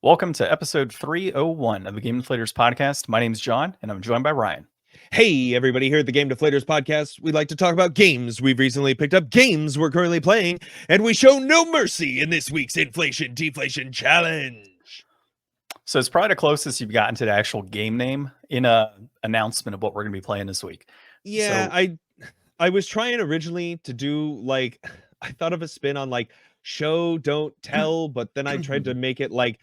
Welcome to episode 301 of the Game Deflators Podcast. My name's John, and I'm joined by Ryan. Hey, everybody, here at the Game Deflators Podcast, we like to talk about games we've recently picked up, games we're currently playing, and we show no mercy in this week's Inflation Deflation Challenge. So it's probably the closest you've gotten to the actual game name in a announcement of what we're going to be playing this week. Yeah, I was trying originally to do, like, I thought of a spin on, like, show, don't tell, but then I tried to make it, like,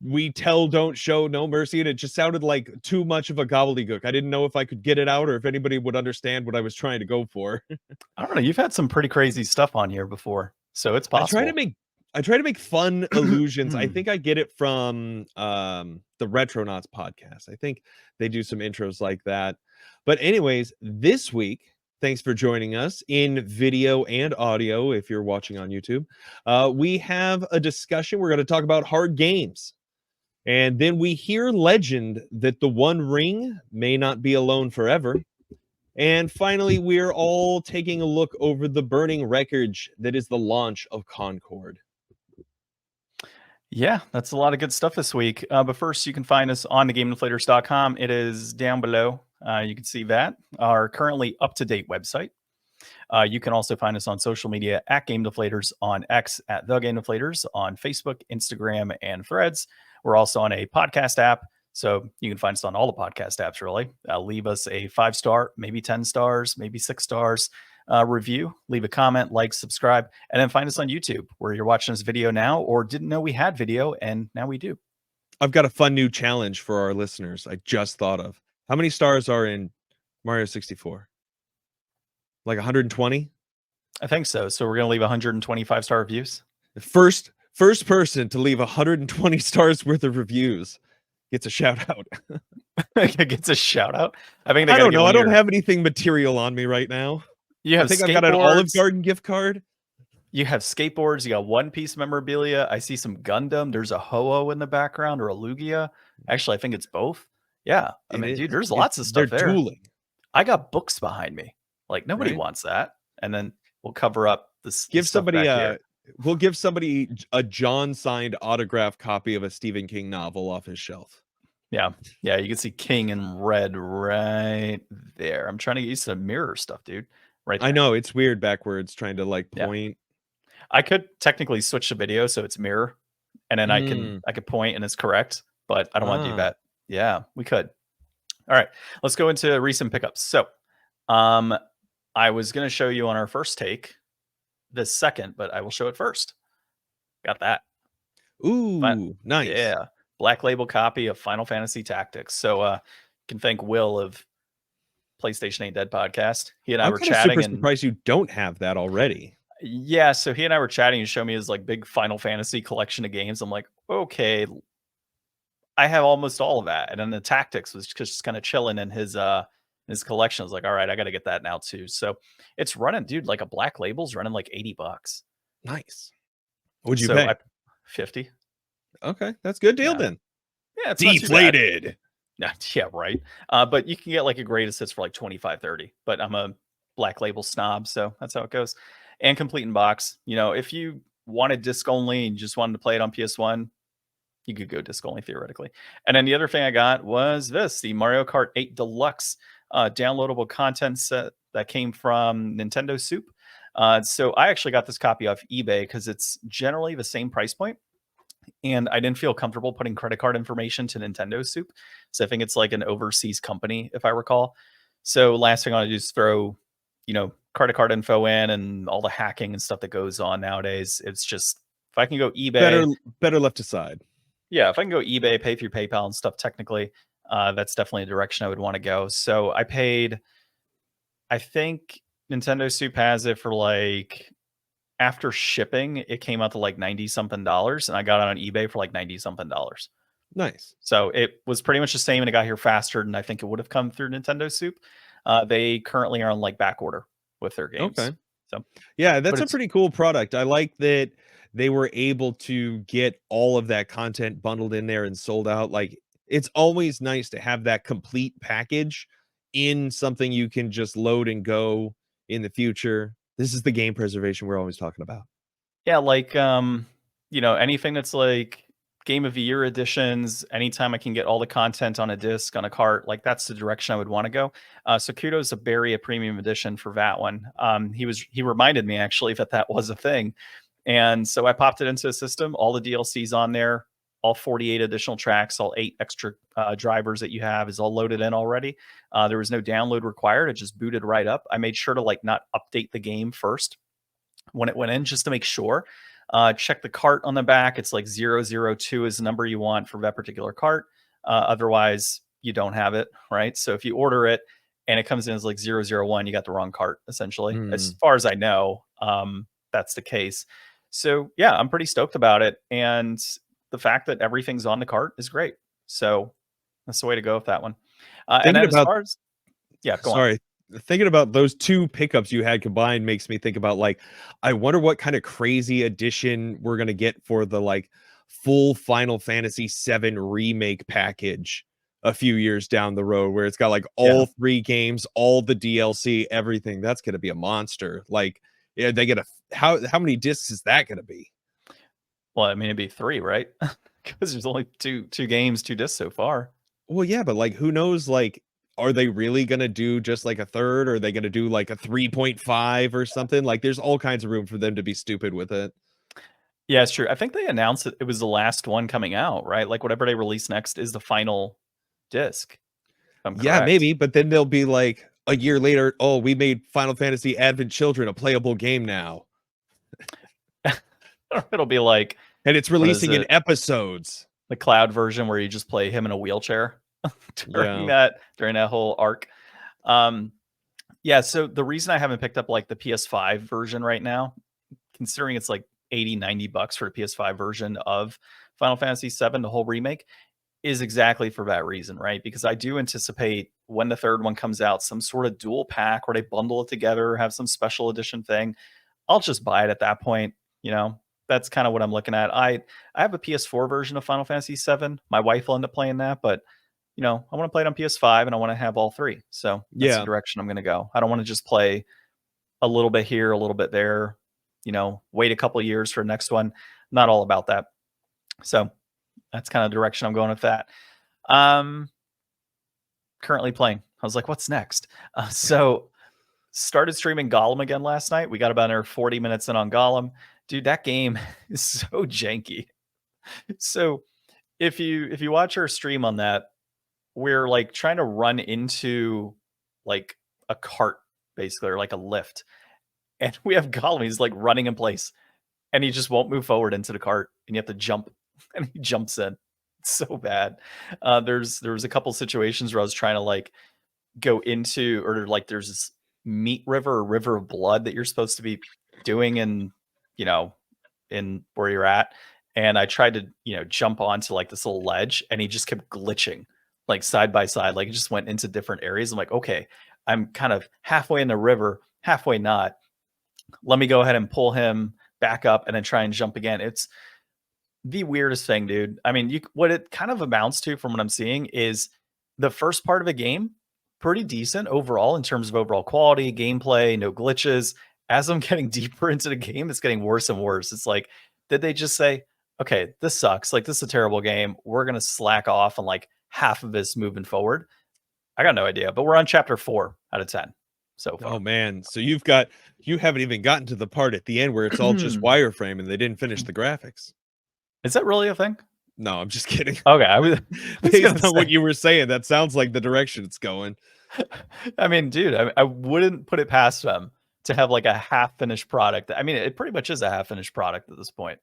we tell, don't show, no mercy, and it just sounded like too much of a gobbledygook. I didn't know if I could get it out or if anybody would understand what I was trying to go for. I don't know. You've had some pretty crazy stuff on here before, so it's possible. I try to make fun allusions. I think I get it from the Retronauts podcast. I think they do some intros like that. But anyways, this week, thanks for joining us in video and audio if you're watching on YouTube. We have a discussion. We're going to talk about hard games. And then we hear legend that the One Ring may not be alone forever. And finally, we're all taking a look over the burning wreckage that is the launch of Concord. Yeah, that's a lot of good stuff this week. But first, you can find us on the GameDeflators.com. It is down below. You can see that, our currently up-to-date website. You can also find us on social media at Game Deflators, on X at The Game Deflators, on Facebook, Instagram, and Threads. We're also on a podcast app, so you can find us on all the podcast apps, really. Leave us a 5-star, maybe 10 stars, maybe 6 stars review. Leave a comment, like, subscribe, and then find us on YouTube, where you're watching this video now or didn't know we had video, and now we do. I've got a fun new challenge for our listeners I just thought of. How many stars are in Mario 64? Like 120? I think so. So we're going to leave 125-star reviews. The first person to leave 120 stars worth of reviews gets a shout out. Gets a shout out. I think I don't know. I don't have anything material on me right now. I think I've got an Olive Garden gift card. You have skateboards. You got One Piece memorabilia. I see some Gundam. There's a Ho-Oh in the background, or a Lugia. Actually, I think it's both. Yeah. I mean, dude, there's lots of stuff there. Dueling. I got books behind me. Like, nobody wants that. And then we'll cover up this. We'll give somebody a John signed autograph copy of a Stephen King novel off his shelf. Yeah. Yeah. You can see King in red right there. I'm trying to get used to mirror stuff, dude. Right there. I know it's weird backwards trying to like point. Yeah. I could technically switch the video so it's mirror, and then I could point and it's correct, but I don't want to do that. Yeah, we could. All right, let's go into recent pickups. So, I was going to show you on our first take this second, but I will show it first. Got that. Ooh, nice. Yeah, black label copy of Final Fantasy Tactics. So, you can thank Will of PlayStation Ain't Dead podcast. He and I were chatting. I'm surprised you don't have that already. Yeah, so he and I were chatting and showed me his like big Final Fantasy collection of games. I'm like, okay, I have almost all of that. And then the Tactics was just kind of chilling in his collection. I was like, all right, I got to get that now too. So it's running, dude, like a black label's running like $80. Nice. What'd you pay? 50. Okay, that's a good deal then. Yeah, it's deflated. Yeah, right. But you can get like a greatest hits for like 25, 30. But I'm a black label snob, so that's how it goes. And complete in box. You know, if you wanted disc only and just wanted to play it on PS1, you could go disc only theoretically. And then the other thing I got was the Mario Kart 8 Deluxe downloadable content set that came from Nintendo Soup. So I actually got this copy off eBay because it's generally the same price point. And I didn't feel comfortable putting credit card information to Nintendo Soup. So I think it's like an overseas company, if I recall. So last thing I want to do is throw, credit card info in and all the hacking and stuff that goes on nowadays. It's just, if I can go eBay. Better left aside. Yeah, if I can go eBay, pay through PayPal and stuff, technically, that's definitely a direction I would want to go. So I paid, I think Nintendo Soup has it for like, after shipping, it came out to like $90-something, and I got it on eBay for like $90-something. Nice. So it was pretty much the same, and it got here faster than I think it would have come through Nintendo Soup. They currently are on like back order with their games. Okay. So yeah, that's a pretty cool product. I like that they were able to get all of that content bundled in there and sold out. Like, it's always nice to have that complete package in something you can just load and go in the future. This is the game preservation we're always talking about. Yeah, like anything that's like Game of the Year editions, anytime I can get all the content on a disc, on a cart, like that's the direction I would want to go. So kudos to Barry, a premium edition for that one. He reminded me actually that was a thing. And so I popped it into a system, all the DLCs on there, all 48 additional tracks, all 8 extra drivers that you have is all loaded in already. There was no download required. It just booted right up. I made sure to like not update the game first when it went in just to make sure. Check the cart on the back. It's like 002 is the number you want for that particular cart. Otherwise, you don't have it, right? So if you order it and it comes in as like 001, you got the wrong cart, essentially. As far as I know, that's the case. So yeah, I'm pretty stoked about it. And the fact that everything's on the cart is great. So that's the way to go with that one. And then as far as, yeah, go on. Sorry. Thinking about those two pickups you had combined makes me think about like, I wonder what kind of crazy edition we're going to get for the like full Final Fantasy VII remake package a few years down the road, where it's got like all 3 games, all the DLC, everything. That's going to be a monster. Like, yeah, they get how many discs is that going to be? Well, I mean, it'd be 3, right? Because there's only two games, 2 discs so far. Well, yeah, but like, who knows? Like, are they really going to do just like a third? Or are they going to do like a 3.5 or something? Like, there's all kinds of room for them to be stupid with it. Yeah, it's true. I think they announced that it was the last one coming out, right? Like whatever they release next is the final disc. Yeah, maybe. But then they'll be like a year later, oh, we made Final Fantasy Advent Children a playable game now. It'll be like, and it's releasing in episodes. The cloud version where you just play him in a wheelchair during that whole arc. Yeah, so the reason I haven't picked up like the PS5 version right now, considering it's like $80-$90 for a PS5 version of Final Fantasy VII, the whole remake, is exactly for that reason, right? Because I do anticipate when the third one comes out, some sort of dual pack where they bundle it together, have some special edition thing. I'll just buy it at that point, you know. That's kind of what I'm looking at. I have a PS4 version of Final Fantasy VII. My wife will end up playing that, but you know, I want to play it on PS5 and I want to have all 3. So that's the direction I'm going to go. I don't want to just play a little bit here, a little bit there, you know, wait a couple of years for the next one. Not all about that. So that's kind of the direction I'm going with that. Currently playing. I was like, what's next? So started streaming Gollum again last night. We got about another 40 minutes in on Gollum. Dude, that game is so janky. So if you watch our stream on that, we're like trying to run into like a cart, basically, or like a lift. And we have Gollum, he's like running in place and he just won't move forward into the cart. And you have to jump and he jumps in. It's so bad. There was a couple situations where I was trying to like go into, or like there's this meat river or river of blood that you're supposed to be doing in, you know, in where you're at. And I tried to, you know, jump onto like this little ledge and he just kept glitching like side by side. Like it just went into different areas. I'm like, okay, I'm kind of halfway in the river, halfway not. Let me go ahead and pull him back up and then try and jump again. It's the weirdest thing, dude. I mean, what it kind of amounts to from what I'm seeing is the first part of a game, pretty decent overall in terms of overall quality, gameplay, no glitches. As I'm getting deeper into the game, it's getting worse and worse. It's like, did they just say, okay, this sucks. Like, this is a terrible game. We're going to slack off on like half of this moving forward. I got no idea, but we're on chapter 4 out of 10. So far. Oh man. So you haven't even gotten to the part at the end where it's all just wireframe and they didn't finish the graphics. Is that really a thing? No, I'm just kidding. Okay. I was based on what you were saying, that sounds like the direction it's going. I mean, dude, I wouldn't put it past them to have like a half finished product. I mean, it pretty much is a half finished product at this point.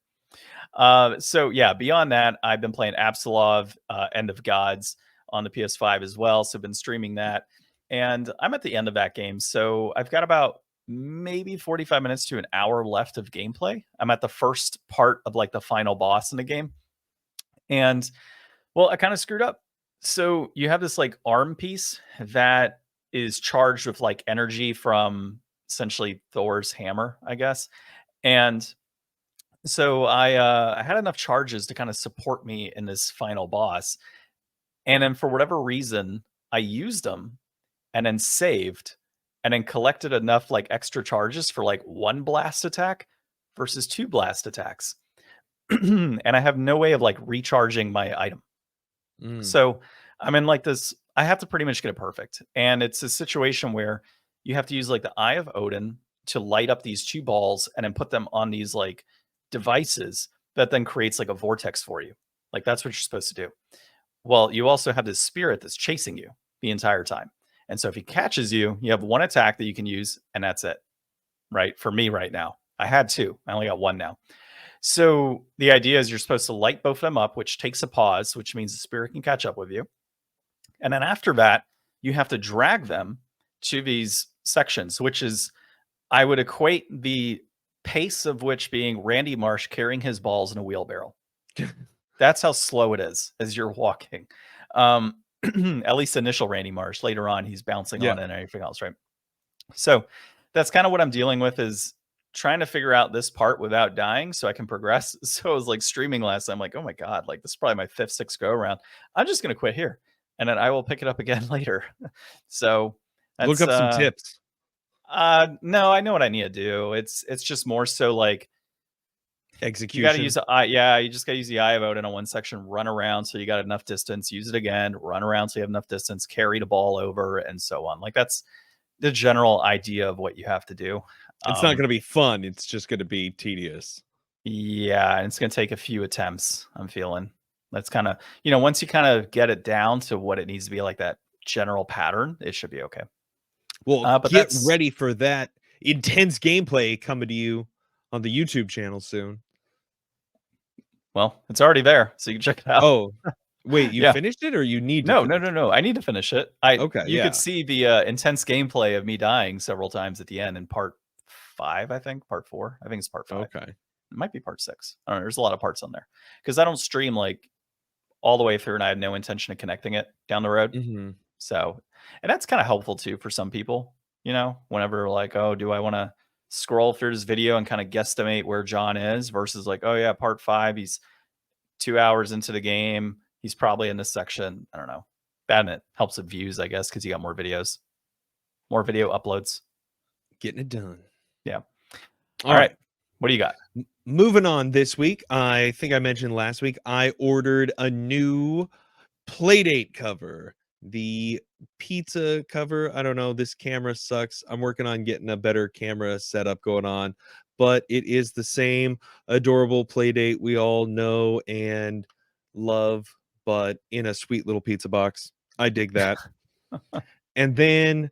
So yeah, beyond that, I've been playing Absolov, End of Gods on the PS5 as well. So I've been streaming that and I'm at the end of that game. So I've got about maybe 45 minutes to an hour left of gameplay. I'm at the first part of like the final boss in the game. And well, I kind of screwed up. So you have this like arm piece that is charged with like energy from essentially Thor's hammer, I guess. And so I had enough charges to kind of support me in this final boss. And then for whatever reason, I used them and then saved and then collected enough like extra charges for like 1 blast attack versus 2 blast attacks. and I have no way of like recharging my item. So I'm in like this, I have to pretty much get it perfect. And it's a situation where you have to use like the Eye of Odin to light up these two balls and then put them on these like devices that then creates like a vortex for you. Like that's what you're supposed to do. Well, you also have this spirit that's chasing you the entire time. And so if he catches you, you have one attack that you can use, and that's it. Right? For me right now. I had two. I only got one now. So the idea is you're supposed to light both of them up, which takes a pause, which means the spirit can catch up with you. And then after that, you have to drag them to these sections, which is, I would equate the pace of which being Randy Marsh carrying his balls in a wheelbarrow. That's how slow it is as you're walking. At least initial Randy Marsh. Later on, he's bouncing on it and everything else, right? So that's kind of what I'm dealing with, is trying to figure out this part without dying so I can progress. So I was like streaming last night. I'm like, oh my God, like this is probably my 5th, 6th go around. I'm just going to quit here and then I will pick it up again later. So that's, look up some tips. No, I know what I need to do. It's just more so like execution. You got to use the eye. Yeah, you just got to use the Eye of Odin on one section, run around so you got enough distance, use it again, run around so you have enough distance, carry the ball over, and so on. Like that's the general idea of what you have to do. It's not going to be fun. It's just going to be tedious. Yeah, and it's going to take a few attempts, I'm feeling. That's kind of, once you kind of get it down to what it needs to be, like that general pattern, it should be okay. Well, but get ready for that intense gameplay coming to you on the YouTube channel soon. Well, it's already there, so you can check it out. Oh, wait, you finished it, or you need to? No. I need to finish it. You could see the intense gameplay of me dying several times at the end in part 5, I think. Part 4. I think it's part 5. Okay. It might be part 6. I don't know. There's a lot of parts on there because I don't stream like all the way through, and I have no intention of connecting it down the road. So, and that's kind of helpful too for some people, whenever like, oh, do I want to scroll through this video and kind of guesstimate where John is versus like, oh yeah, part 5, he's 2 hours into the game. He's probably in this section. I don't know. And it helps with views, I guess, because you got more videos, more video uploads. Getting it done. Yeah. All right. What do you got? Moving on this week. I think I mentioned last week, I ordered a new Playdate cover. The pizza cover. I don't know. This camera sucks. I'm working on getting a better camera setup going on, but it is the same adorable Playdate we all know and love, but in a sweet little pizza box. I dig that. And then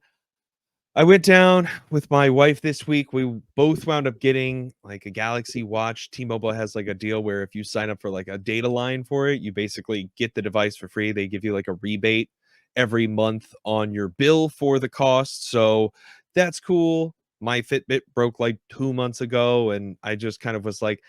I went down with my wife this week. We both wound up getting like a Galaxy Watch. T-Mobile has like a deal where if you sign up for like a data line for it, you basically get the device for free. They give you like a rebate every month on your bill for the cost. So that's cool. My Fitbit broke like 2 months ago, and I just kind of was like,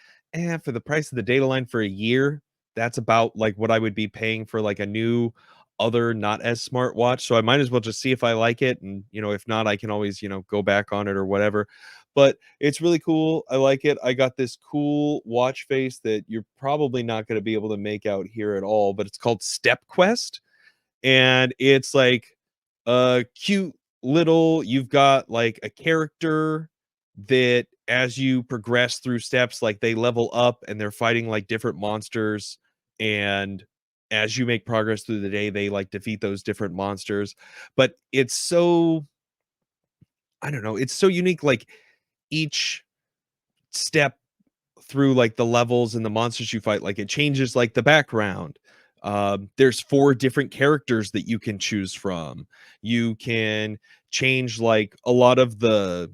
for the price of the data line for a year, that's about like what I would be paying for like a new other not as smart watch. So I might as well just see if I like it, and if not, I can always go back on it or whatever. But it's really cool. I like it. I got this cool watch face that you're probably not going to be able to make out here at all, but it's called Step Quest, and it's like a cute little, you've got like a character that as you progress through steps, like they level up and they're fighting like different monsters, and as you make progress through the day, they like defeat those different monsters. But it's so, I don't know, it's so unique. Like each step through like the levels and the monsters you fight, like it changes like the background. There's 4 different characters that you can choose from. You can change like a lot of the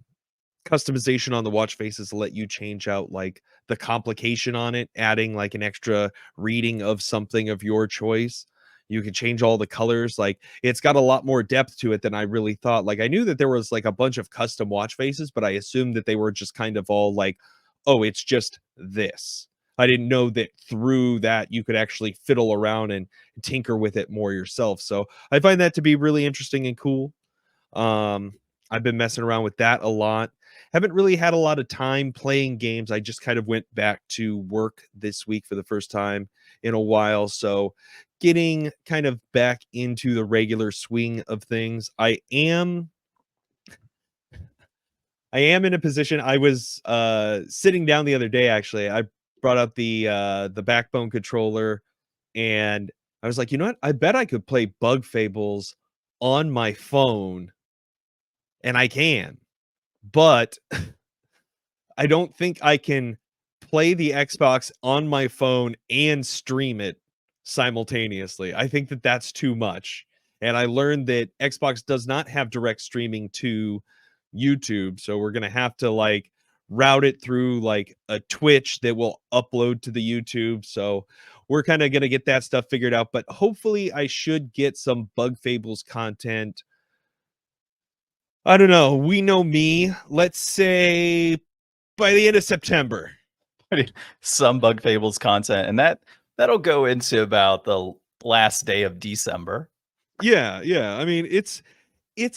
customization on the watch faces to let you change out like the complication on it, adding like an extra reading of something of your choice. You can change all the colors. Like it's got a lot more depth to it than I really thought. Like I knew that there was like a bunch of custom watch faces, but I assumed that they were just kind of all like, oh, it's just this. I didn't know that through that you could actually fiddle around and tinker with it more yourself. So I find that to be really interesting and cool. I've been messing around with that a lot. Haven't really had a lot of time playing games. I just kind of went back to work this week for the first time in a while. So getting kind of back into the regular swing of things. I am in a position. I was sitting down the other day, actually. I brought up the Backbone controller, and I was like, you know what? I bet I could play Bug Fables on my phone, and I can, but I don't think I can play the Xbox on my phone and stream it simultaneously. I think that that's too much. And I learned that Xbox does not have direct streaming to YouTube, so we're going to have to like route it through like a Twitch that will upload to the YouTube. So we're kind of going to get that stuff figured out, but hopefully I should get some Bug Fables content. I don't know. We know me. Let's say by the end of September. Some Bug Fables content, and that'll go into about the last day of December. Yeah. I mean, it's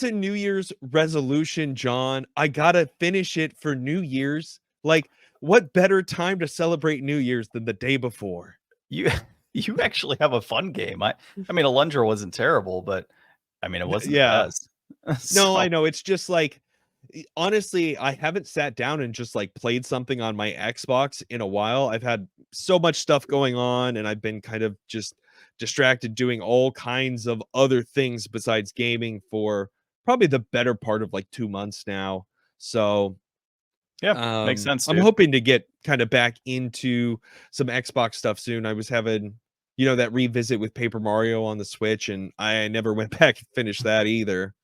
a New Year's resolution, John. I gotta finish it for New Year's. Like, what better time to celebrate New Year's than the day before? You you actually have a fun game. I mean, Alundra wasn't terrible, but I mean, it wasn't the Yeah. best. No, So, I know. It's just like, honestly, I haven't sat down and just like played something on my Xbox in a while. I've had so much stuff going on, and I've been kind of just distracted doing all kinds of other things besides gaming for probably the better part of like 2 months now. So yeah, makes sense, I'm dude. hoping to get kind of back into some Xbox stuff soon. I was having, that revisit with Paper Mario on the Switch, and I never went back and finished that either.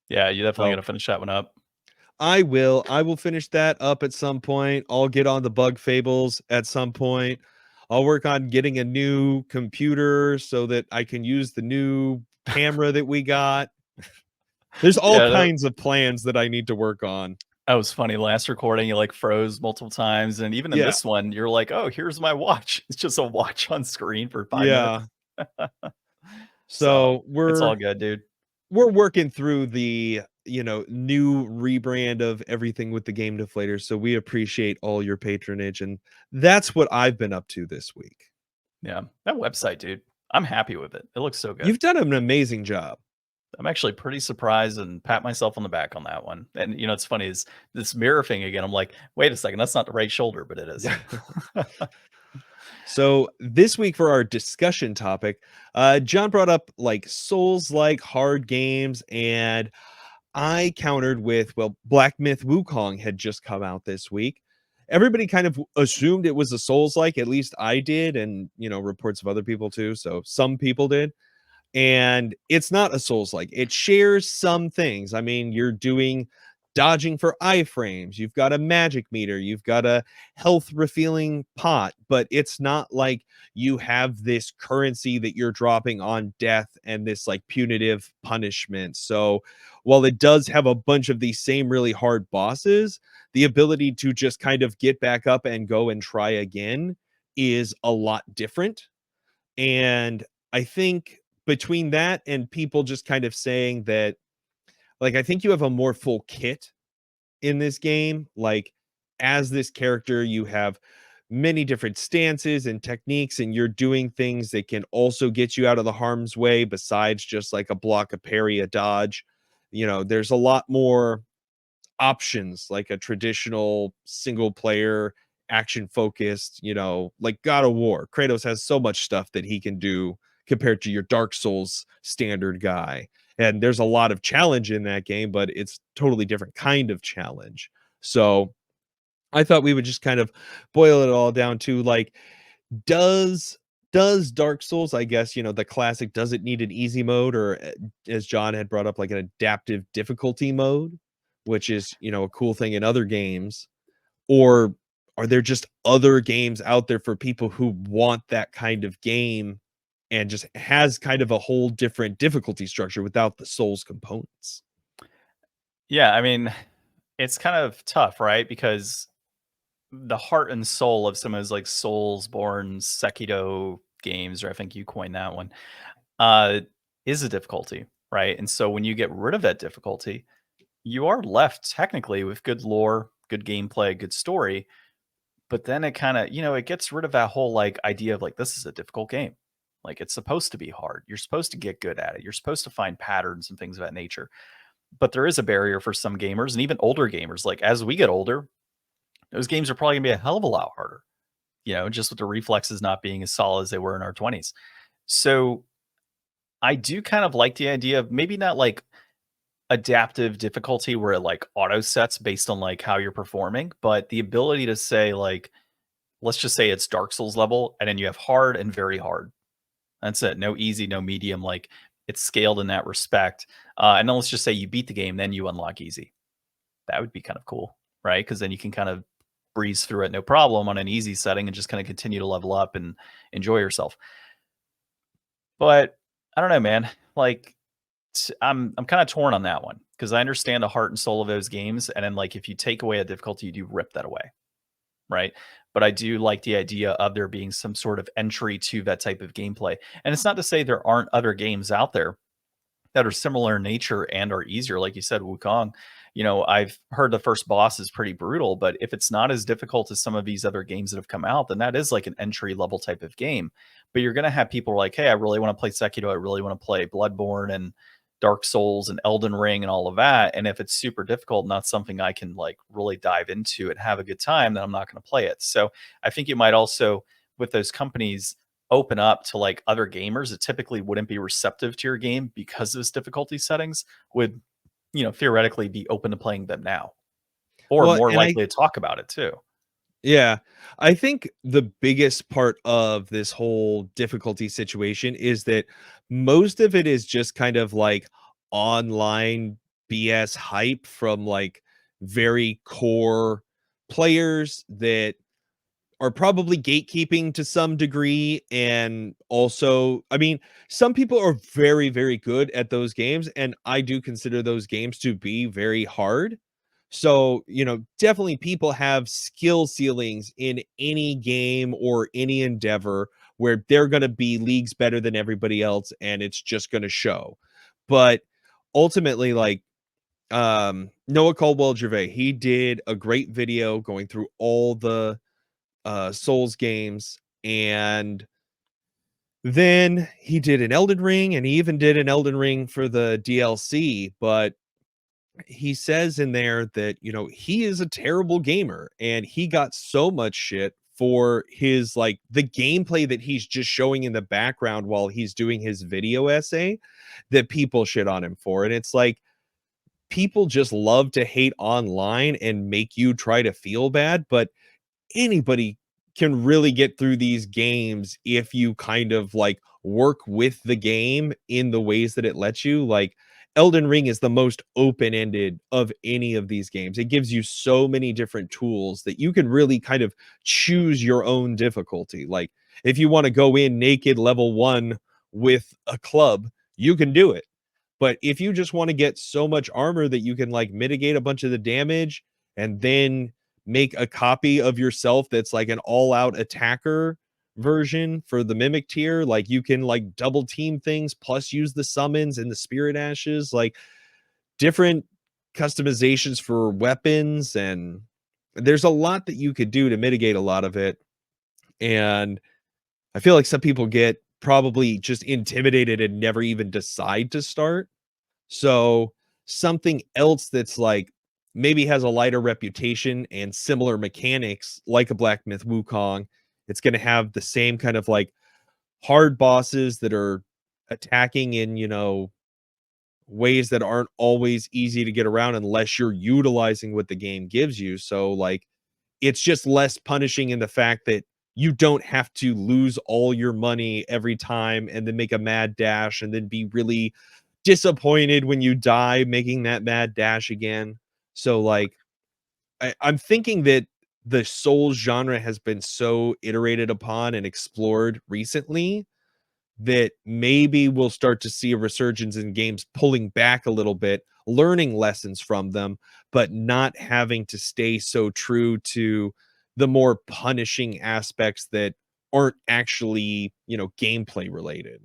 Yeah, you definitely got So to finish that one up. I will finish that up at some point. I'll get on the Bug Fables at some point. I'll work on getting a new computer so that I can use the new camera that we got. There's all Yeah, kinds of plans that I need to work on. that was funny. Last recording, you like froze multiple times, and even in Yeah. this one, you're like, "Oh, here's my watch." It's just a watch on screen for 5 minutes. Yeah. So So it's all we're good, dude. working through the, new rebrand of everything with the Game Deflators. So we appreciate all your patronage, and that's what I've been up to this week. Yeah, that website, dude. I'm happy with it. It looks so good. You've done an amazing job. I'm actually pretty surprised and pat myself on the back on that one. And it's funny is this mirror thing again. I'm like, wait a second, that's not the right shoulder, but it is. So this week for our discussion topic, John brought up like Souls-like hard games, and I countered with, well, Black Myth Wukong had just come out this week. Everybody kind of assumed it was a Souls-like, at least I did, and reports of other people too. So some people did. And it's not a Souls-like. It shares some things. I mean, you're doing dodging for iframes. You've got a magic meter. You've got a health refilling pot, but it's not like you have this currency that you're dropping on death and this like punitive punishment. So while it does have a bunch of these same really hard bosses, the ability to just kind of get back up and go and try again is a lot different. And I think between that and people just kind of saying that, like, I think you have a more full kit in this game. Like, as this character, you have many different stances and techniques, and you're doing things that can also get you out of the harm's way besides just like a block, a parry, a dodge. There's a lot more options, like a traditional single player action focused, like God of War. Kratos has so much stuff that he can do compared to your Dark Souls standard guy. And there's a lot of challenge in that game, but it's totally different kind of challenge. So I thought we would just kind of boil it all down to like, does Dark Souls, I guess, the classic, does it need an easy mode, or as John had brought up, like an adaptive difficulty mode, which is, a cool thing in other games? Or are there just other games out there for people who want that kind of game and just has kind of a whole different difficulty structure without the Souls components? Yeah, I mean, it's kind of tough, right? Because the heart and soul of some of those like Souls-born Sekiro games, or I think you coined that one, uh, is a difficulty, right? And so when you get rid of that difficulty, you are left technically with good lore, good gameplay, good story. But then it kind of, it gets rid of that whole like idea of like, this is a difficult game. Like it's supposed to be hard. You're supposed to get good at it. You're supposed to find patterns and things of that nature. But there is a barrier for some gamers and even older gamers. Like as we get older, those games are probably gonna be a hell of a lot harder. just with the reflexes not being as solid as they were in our 20s. So I do kind of like the idea of maybe not like adaptive difficulty where it like auto sets based on like how you're performing, but the ability to say like, let's just say it's Dark Souls level, and then you have hard and very hard. That's it. No easy, no medium. Like it's scaled in that respect. And then let's just say you beat the game, then you unlock easy. That would be kind of cool, right? Because then you can kind of breeze through it no problem on an easy setting and just kind of continue to level up and enjoy yourself. But I don't know, man. Like I'm kind of torn on that one because I understand the heart and soul of those games, and then like if you take away a difficulty, you do rip that away, right? But I do like the idea of there being some sort of entry to that type of gameplay, and it's not to say there aren't other games out there that are similar in nature and are easier. Like you said, Wukong, I've heard the first boss is pretty brutal, but if it's not as difficult as some of these other games that have come out, then that is like an entry level type of game. But you're going to have people like, hey, I really want to play Sekiro. I really want to play Bloodborne and Dark Souls and Elden Ring and all of that. And if it's super difficult, not something I can like really dive into and have a good time, then I'm not going to play it. So I think you might also, with those companies, open up to like other gamers that typically wouldn't be receptive to your game because of its difficulty settings would, theoretically be open to playing them now, or Well, more and likely to talk about it too. yeah, I think the biggest part of this whole difficulty situation is that most of it is just kind of like online BS hype from like very core players that are probably gatekeeping to some degree. And also, I mean, some people are very, very good at those games, and I do consider those games to be very hard. So, definitely people have skill ceilings in any game or any endeavor where they're going to be leagues better than everybody else, and it's just going to show. But ultimately, like, Noah Caldwell Gervais, he did a great video going through all the Souls games, and then he did an Elden Ring, and he even did an Elden Ring for the DLC. But he says in there that he is a terrible gamer, and he got so much shit for his like the gameplay that he's just showing in the background while he's doing his video essay, that people shit on him for. And it's like, people just love to hate online and make you try to feel bad, but anybody can really get through these games if you kind of like work with the game in the ways that it lets you. Like, Elden Ring is the most open-ended of any of these games. It gives you so many different tools that you can really kind of choose your own difficulty. Like, if you want to go in naked level 1 with a club, you can do it. But if you just want to get so much armor that you can like mitigate a bunch of the damage and then make a copy of yourself that's like an all-out attacker version for the mimic tier, like you can like double team things plus use the summons and the spirit ashes, like different customizations for weapons, and there's a lot that you could do to mitigate a lot of it. And I feel like some people get probably just intimidated and never even decide to start. So something else that's like maybe has a lighter reputation and similar mechanics, like a Black Myth Wukong, it's going to have the same kind of like hard bosses that are attacking in, ways that aren't always easy to get around unless you're utilizing what the game gives you. So like, it's just less punishing in the fact that you don't have to lose all your money every time and then make a mad dash and then be really disappointed when you die making that mad dash again. So like, I'm thinking that the Souls genre has been so iterated upon and explored recently that maybe we'll start to see a resurgence in games pulling back a little bit, learning lessons from them, but not having to stay so true to the more punishing aspects that aren't actually, gameplay related.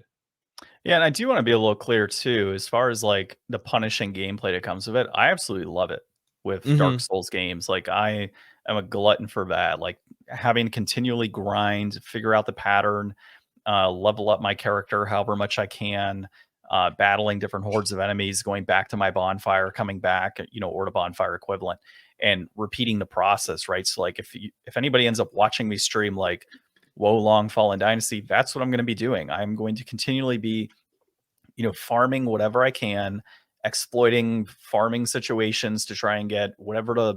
Yeah, and I do want to be a little clear too, as far as like the punishing gameplay that comes with it. I absolutely love it with Dark Mhm. Souls games. Like I am a glutton for that. Like having to continually grind, figure out the pattern, level up my character however much I can, battling different hordes of enemies, going back to my bonfire, coming back, or the bonfire equivalent. and repeating the process, right? So like if anybody ends up watching me stream like Wo Long Fallen Dynasty, that's what I'm going to be doing. I'm going to continually be, farming whatever I can, exploiting farming situations to try and get whatever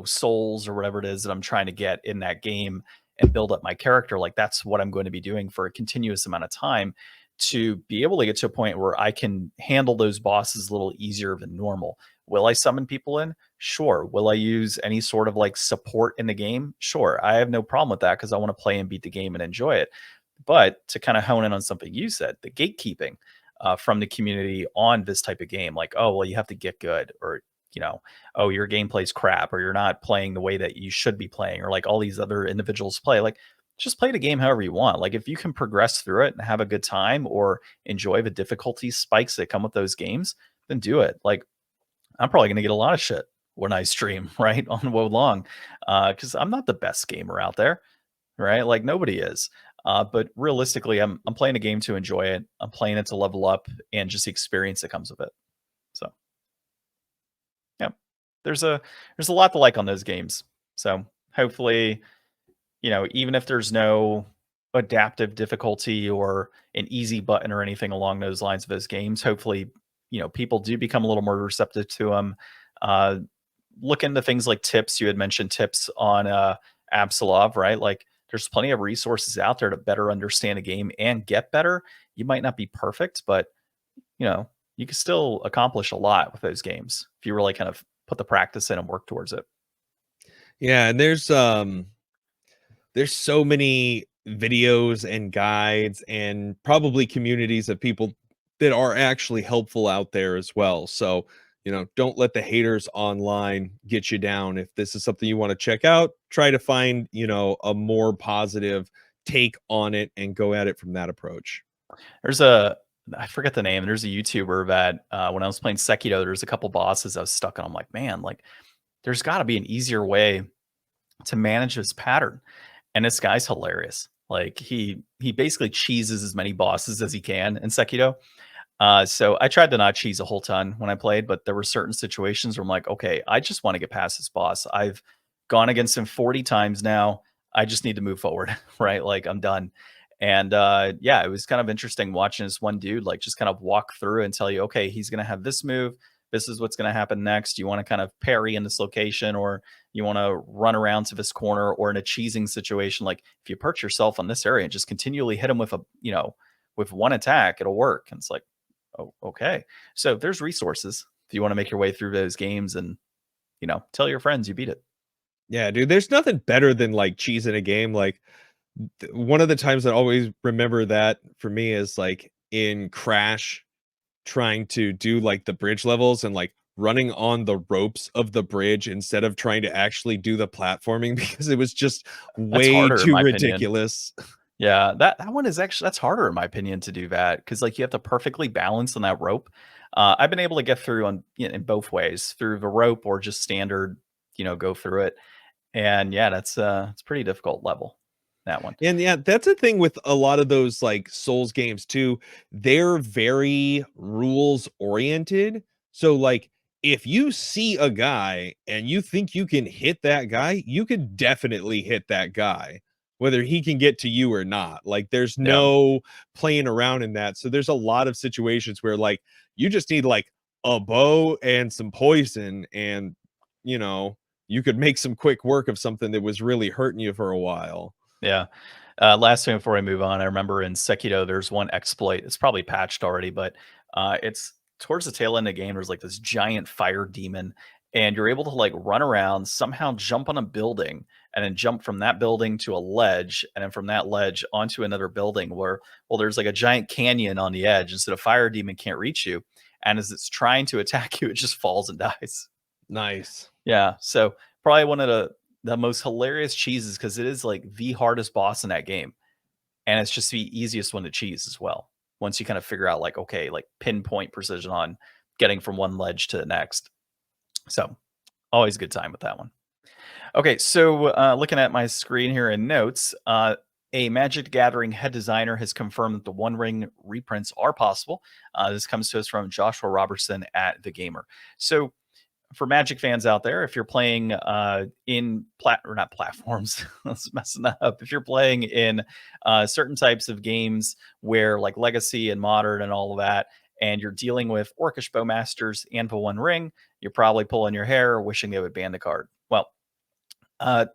souls or whatever it is that I'm trying to get in that game and build up my character. Like that's what I'm going to be doing for a continuous amount of time to be able to get to a point where I can handle those bosses a little easier than normal. Will I summon people in? Sure. Will I use any sort of like support in the game? Sure. I have no problem with that because I want to play and beat the game and enjoy it. But to kind of hone in on something you said, the gatekeeping from the community on this type of game, like, oh, well, you have to get good, or, oh, your gameplay's crap, or you're not playing the way that you should be playing, or like all these other individuals play. Like, just play the game however you want. Like, if you can progress through it and have a good time or enjoy the difficulty spikes that come with those games, then do it. Like, I'm probably going to get a lot of shit when I stream, right, on Wo Long, because I'm not the best gamer out there, right? Like nobody is. But realistically, I'm playing a game to enjoy it. I'm playing it to level up and just the experience that comes with it. So, yeah, there's a lot to like on those games. So hopefully, even if there's no adaptive difficulty or an easy button or anything along those lines of those games, hopefully, people do become a little more receptive to them. Look into things like tips. You had mentioned tips on Absolov, right? Like there's plenty of resources out there to better understand a game and get better. You might not be perfect, but you can still accomplish a lot with those games if you really kind of put the practice in and work towards it. Yeah, and there's so many videos and guides and probably communities of people that are actually helpful out there as well. So, don't let the haters online get you down. If this is something you want to check out, try to find, a more positive take on it and go at it from that approach. I forget the name. There's a YouTuber that when I was playing Sekiro, there's a couple bosses I was stuck on. I'm like, man, like there's got to be an easier way to manage this pattern. And this guy's hilarious. Like he basically cheeses as many bosses as he can in Sekiro. So I tried to not cheese a whole ton when I played, but there were certain situations where I'm like, okay, I just want to get past this boss. I've gone against him 40 times now. I just need to move forward, right? Like I'm done. And yeah, it was kind of interesting watching this one dude like just kind of walk through and tell you, okay, he's gonna have this move. This is what's gonna happen next. You want to kind of parry in this location, or you want to run around to this corner, or in a cheesing situation, like if you perch yourself on this area and just continually hit him with with one attack, it'll work. And it's like, oh, okay. So there's resources if you want to make your way through those games and, tell your friends you beat it. Yeah, dude, there's nothing better than like cheesing a game. Like one of the times I always remember that for me is like in Crash, trying to do like the bridge levels and like running on the ropes of the bridge instead of trying to actually do the platforming because it was just That's way harder in too my opinion. ridiculous. Yeah, that one is actually that's harder in my opinion to do that because like you have to perfectly balance on that rope. I've been able to get through on in both ways through the rope or just standard, go through it. And yeah, that's it's pretty difficult level that one. And yeah, that's a thing with a lot of those like Souls games too. They're very rules oriented. So like if you see a guy and you think you can hit that guy, you can definitely hit that guy, whether he can get to you or not. Like there's Yeah, no playing around in that. So there's a lot of situations where like you just need like a bow and some poison and you know, you could make some quick work of something that was really hurting you for a while. yeah. Last thing before I move on, I remember in Sekiro, there's one exploit. It's probably patched already, but it's towards the tail end of the game. There's like this giant fire demon, and you're able to like run around, somehow jump on a building, and then jump from that building to a ledge, and then from that ledge onto another building where, well, there's like a giant canyon on the edge, and so the fire demon can't reach you. And as it's trying to attack you, it just falls and dies. Nice. Yeah, so probably one of the most hilarious cheeses because it is like the hardest boss in that game, and it's just the easiest one to cheese as well. Once you kind of figure out like, okay, like pinpoint precision on getting from one ledge to the next. So always a good time with that one. Okay, so looking at my screen here in notes, a Magic the Gathering head designer has confirmed that the One Ring reprints are possible. This comes to us from Joshua Robertson at The Gamer. So for Magic fans out there, if you're playing in or not platforms, let's messing that up. If you're playing in certain types of games where like Legacy and Modern and all of that, and you're dealing with Orcish Bowmasters and the One Ring, you're probably pulling your hair, wishing they would ban the card. Well,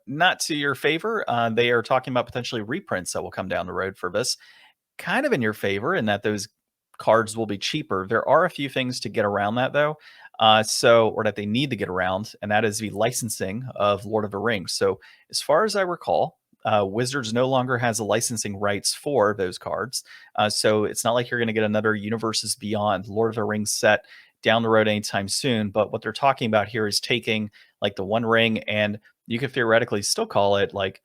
not to your favor. They are talking about potentially reprints that will come down the road for this. Kind of in your favor in that those cards will be cheaper. There are a few things to get around that though. Or that they need to get around, and that is the licensing of Lord of the Rings. So, as far as I recall, Wizards no longer has the licensing rights for those cards. So it's not like you're going to get another Universes Beyond Lord of the Rings set down the road anytime soon. But what they're talking about here is taking like the One Ring, and you could theoretically still call it like,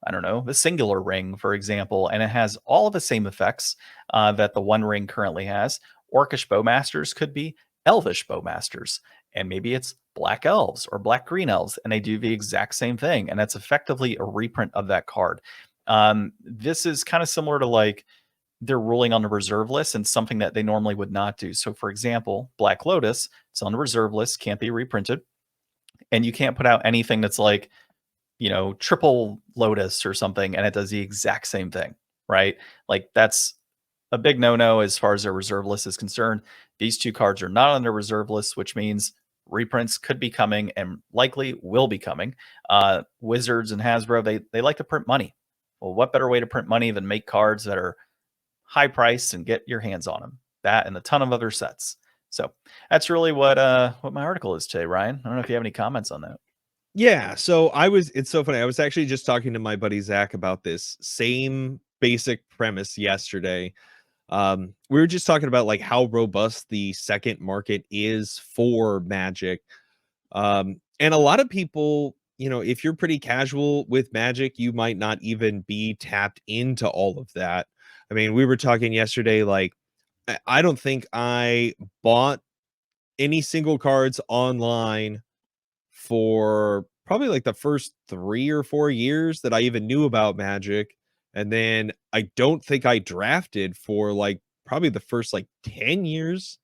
I don't know, the singular ring, for example, and it has all of the same effects that the One Ring currently has. Orcish Bowmasters could be Elvish Bowmasters, and maybe it's Black Elves or Black Green Elves, and they do the exact same thing, and that's effectively a reprint of that card. This is kind of similar to like they're ruling on the reserve list and something that they normally would not do. So, for example, Black Lotus, it's on the reserve list, can't be reprinted, and you can't put out anything that's like, triple Lotus or something, and it does the exact same thing, right? Like that's a big no-no as far as their reserve list is concerned. These two cards are not on their reserve list, which means reprints could be coming and likely will be coming. Wizards and Hasbro, they like to print money. Well, what better way to print money than make cards that are high priced and get your hands on them? That and a ton of other sets. So that's really what my article is today, Ryan. I don't know if you have any comments on that. Yeah, so it's so funny. I was actually just talking to my buddy Zach about this same basic premise yesterday. We were just talking about like how robust the second market is for Magic. And a lot of people, if you're pretty casual with Magic, you might not even be tapped into all of that. I mean, we were talking yesterday, like, I don't think I bought any single cards online for probably like the first 3 or 4 years that I even knew about Magic. And then I don't think I drafted for like probably the first like 10 years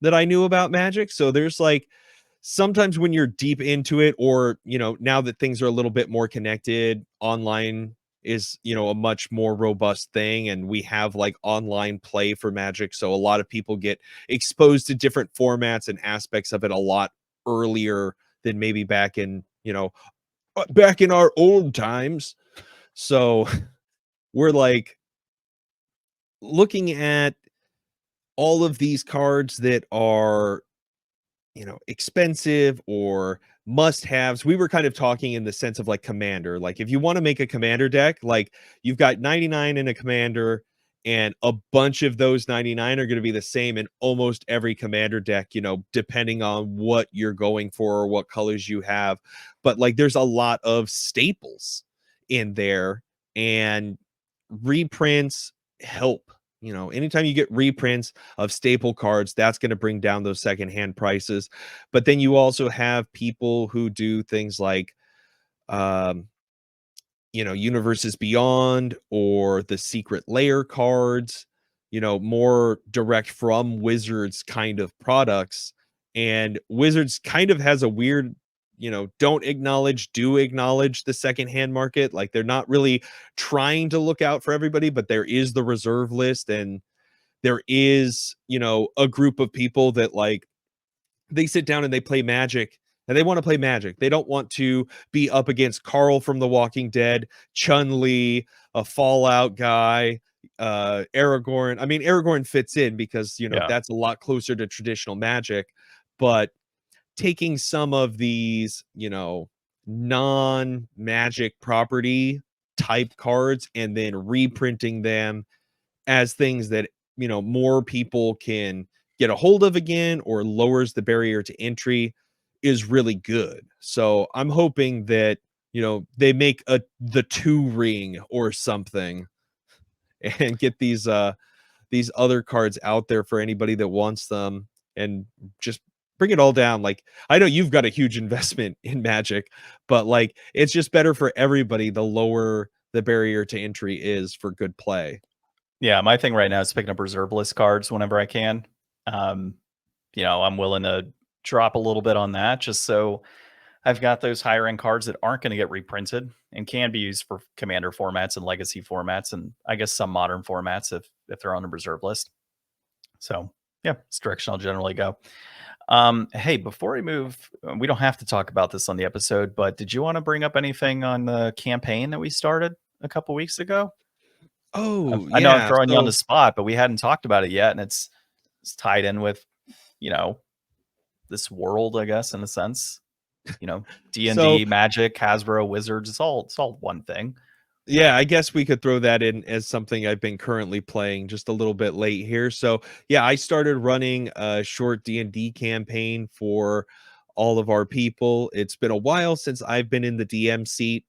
that I knew about Magic. So there's like sometimes when you're deep into it, or, now that things are a little bit more connected, online is, a much more robust thing. And we have like online play for Magic. So a lot of people get exposed to different formats and aspects of it a lot earlier than maybe back in our old times. So we're like looking at all of these cards that are, expensive or must-haves. We were kind of talking in the sense of like Commander. Like if you want to make a Commander deck, like you've got 99 in a Commander, and a bunch of those 99 are going to be the same in almost every Commander deck, depending on what you're going for or what colors you have. But like there's a lot of staples in there, and reprints help. Anytime you get reprints of staple cards, that's going to bring down those secondhand prices. But then you also have people who do things like Universes Beyond or the Secret Lair cards, more direct from Wizards kind of products. And Wizards kind of has a weird, do acknowledge the secondhand market. Like they're not really trying to look out for everybody, but there is the reserve list, and there is, a group of people that like they sit down and they play Magic, and they want to play Magic. They don't want to be up against Carl from The Walking Dead, Chun-Li, a Fallout guy, Aragorn. I mean, Aragorn fits in because, that's a lot closer to traditional Magic, but taking some of these, non-Magic property type cards and then reprinting them as things that, more people can get a hold of again, or lowers the barrier to entry, is really good. So I'm hoping that, they make the 2 ring or something and get these other cards out there for anybody that wants them, and just bring it all down. Like, I know you've got a huge investment in Magic, but like it's just better for everybody the lower the barrier to entry is for good play. Yeah, my thing right now is picking up reserve list cards whenever I can. I'm willing to drop a little bit on that just so I've got those higher end cards that aren't going to get reprinted and can be used for commander formats and legacy formats, and I guess some modern formats if they're on the reserve list. So yeah, it's direction I'll generally go. Hey, before we move, we don't have to talk about this on the episode, but did you want to bring up anything on the campaign that we started a couple weeks ago? Oh, I know I'm yeah. throwing you on So the spot, but we hadn't talked about it yet, and it's tied in with, you know, this world, I guess, in a sense. so D&D, Magic, Hasbro, Wizards, it's all one thing. yeah, I guess we could throw that in as something I've been currently playing just a little bit late here. So yeah, I started running a short D&D campaign for all of our people. It's been a while since I've been in the DM seat.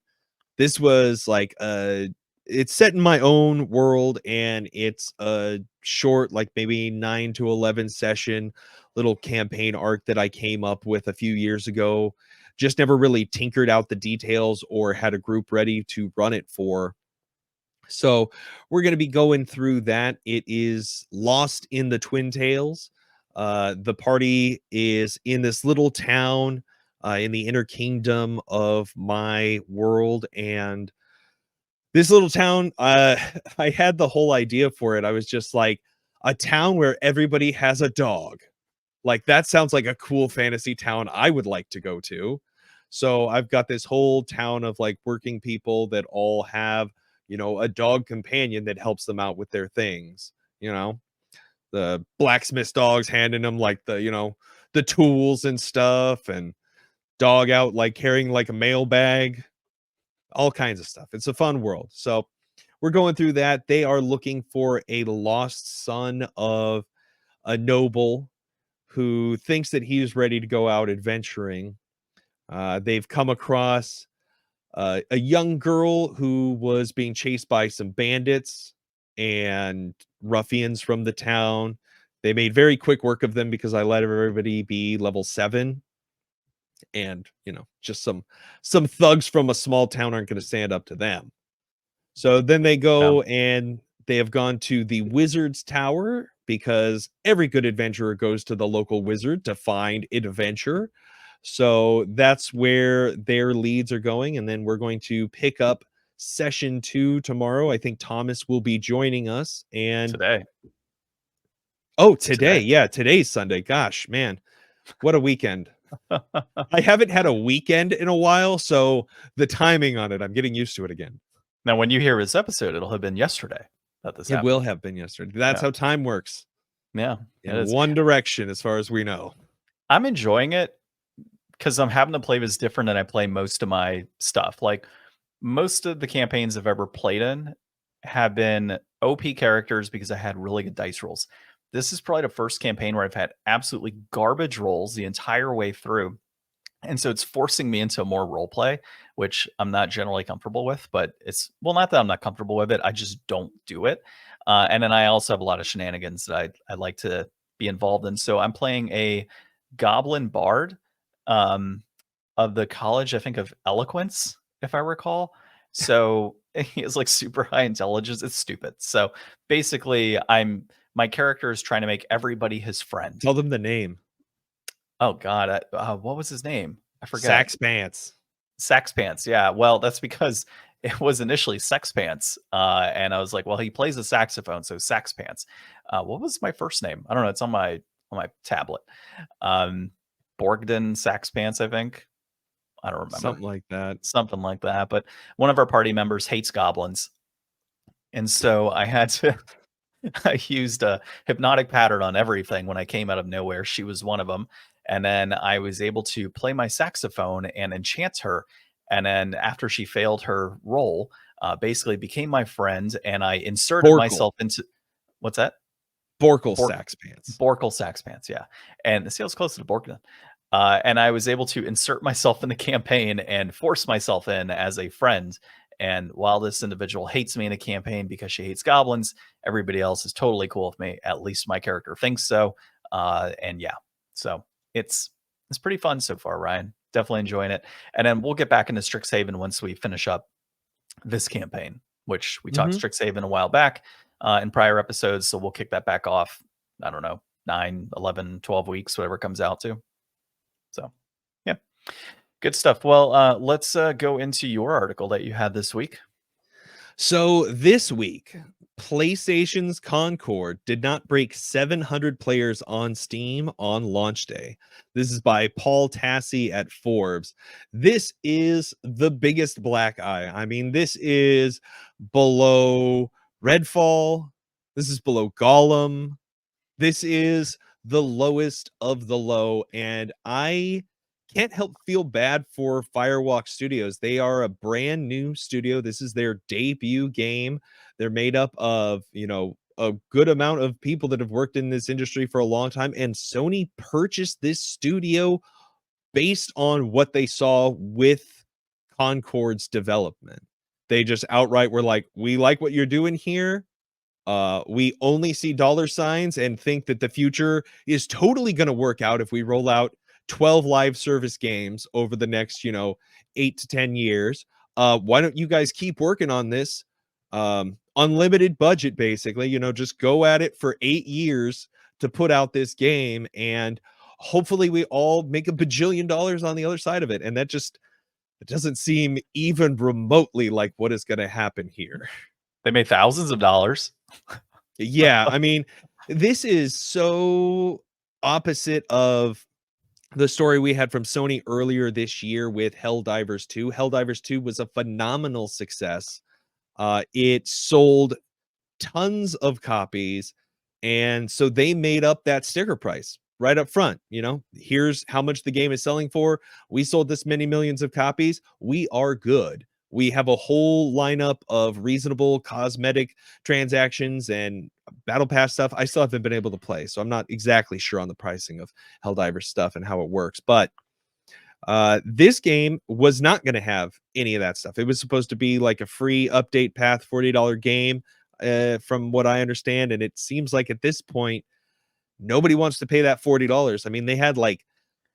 This was like it's set in my own world, and it's a short, like maybe 9 to 11 session little campaign arc that I came up with a few years ago. Just never really tinkered out the details or had a group ready to run it for. So we're going to be going through that. It is Lost in the Twin Tales. The party is in this little town in the inner kingdom of my world, and this little town, I had the whole idea for it. I was just like, a town where everybody has a dog. Like, that sounds like a cool fantasy town I would like to go to. So I've got this whole town of like working people that all have, a dog companion that helps them out with their things. The blacksmith dogs handing them like the tools and stuff, and dog out like carrying like a mail bag, all kinds of stuff. It's a fun world. So we're going through that. They are looking for a lost son of a noble who thinks that he's ready to go out adventuring. They've come across a young girl who was being chased by some bandits and ruffians from the town. They made very quick work of them because I let everybody be level 7. And, just some thugs from a small town aren't going to stand up to them. So then they go and they have gone to the Wizard's Tower because every good adventurer goes to the local wizard to find adventure. So that's where their leads are going. And then we're going to pick up session 2 tomorrow. I think Thomas will be joining us. And Today. today. Yeah, today's Sunday. Gosh, man, what a weekend. I haven't had a weekend in a while, so the timing on it, I'm getting used to it again. Now, when you hear this episode, it'll have been yesterday that this happened. It will have been yesterday. That's how time works. Yeah. In one direction, as far as we know. I'm enjoying it because I'm having to play this different than I play most of my stuff. Like, most of the campaigns I've ever played in have been OP characters because I had really good dice rolls. This is probably the first campaign where I've had absolutely garbage rolls the entire way through. And so it's forcing me into more role play, which I'm not generally comfortable with, but not that I'm not comfortable with it. I just don't do it. And then I also have a lot of shenanigans that I like to be involved in. So I'm playing a goblin bard of the College, I think, of Eloquence, if I recall. So he has like super high intelligence. It's stupid. So basically, my character is trying to make everybody his friend. Tell them the name. Oh God, what was his name? I forgot. Saxpants. Saxpants. Yeah. Well, that's because it was initially Sexpants, and I was like, well, he plays a saxophone, so Saxpants. What was my first name? I don't know. It's on my tablet. Borgden Saxpants, I think. I don't remember. Something like that. But one of our party members hates goblins, and so I had to. I used a hypnotic pattern on everything when I came out of nowhere. She was one of them. And then I was able to play my saxophone and enchant her. And then after she failed her role, basically became my friend. And I inserted myself into what's that? Borkle Saxpants. Borkle Saxpants, yeah. And the sale's close to Borkle. And I was able to insert myself in the campaign and force myself in as a friend. And while this individual hates me in a campaign because she hates goblins, everybody else is totally cool with me. At least my character thinks so. And yeah, so it's pretty fun so far, Ryan. Definitely enjoying it. And then we'll get back into Strixhaven once we finish up this campaign, which we talked Strixhaven a while back in prior episodes. So we'll kick that back off. I don't know, 9, 11, 12 weeks, whatever it comes out to. So, yeah, good stuff. Well, let's go into your article that you had this week. So this week, PlayStation's Concord did not break 700 players on Steam on launch day. This is by Paul Tassi at Forbes. This is the biggest black eye. I mean, this is below Redfall. This is below Gollum. This is the lowest of the low. And I can't help feel bad for Firewalk Studios. They are a brand new studio. This is their debut game. They're made up of, a good amount of people that have worked in this industry for a long time. And Sony purchased this studio based on what they saw with Concord's development. They just outright were like, we like what you're doing here. We only see dollar signs and think that the future is totally going to work out if we roll out 12 live service games over the next, 8 to 10 years. Why don't you guys keep working on this? Unlimited budget, basically, just go at it for 8 years to put out this game. And hopefully we all make a bajillion dollars on the other side of it. And it doesn't seem even remotely like what is going to happen here. They made thousands of dollars. Yeah, I mean, this is so opposite of the story we had from Sony earlier this year with Helldivers 2. Helldivers 2 was a phenomenal success. It sold tons of copies, and so they made up that sticker price right up front. Here's how much the game is selling for. We sold this many millions of copies. We are good. We have a whole lineup of reasonable cosmetic transactions and battle pass stuff. I still haven't been able to play, so I'm not exactly sure on the pricing of Helldivers stuff and how it works. But this game was not going to have any of that stuff. It was supposed to be like a free update path, $40 game, from what I understand. And it seems like at this point, nobody wants to pay that $40. I mean, they had like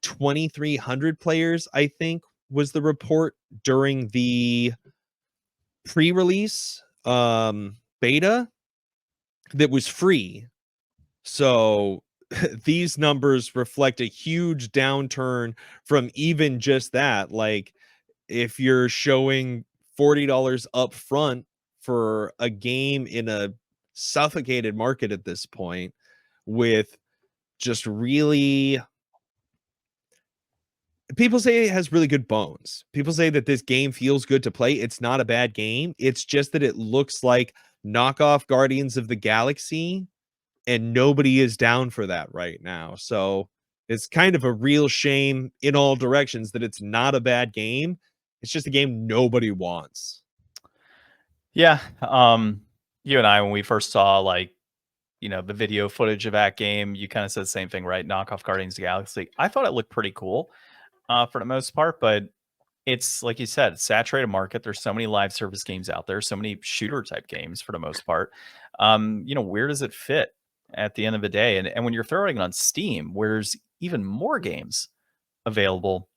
2,300 players, I think, was the report during the pre-release beta that was free. So these numbers reflect a huge downturn from even just that. Like, if you're showing $40 up front for a game in a suffocated market at this point, with just really, people say it has really good bones. People say that this game feels good to play. It's not a bad game. It's just that it looks like knockoff Guardians of the Galaxy, and nobody is down for that right now. So it's kind of a real shame in all directions that it's not a bad game. It's just a game nobody wants. Yeah. You and I, when we first saw the video footage of that game, you kind of said the same thing, right? Knockoff Guardians of the Galaxy. I thought it looked pretty cool for the most part, but it's like you said, saturated market. There's so many live service games out there, so many shooter type games for the most part. Where does it fit at the end of the day? And when you're throwing it on Steam, where there's even more games available,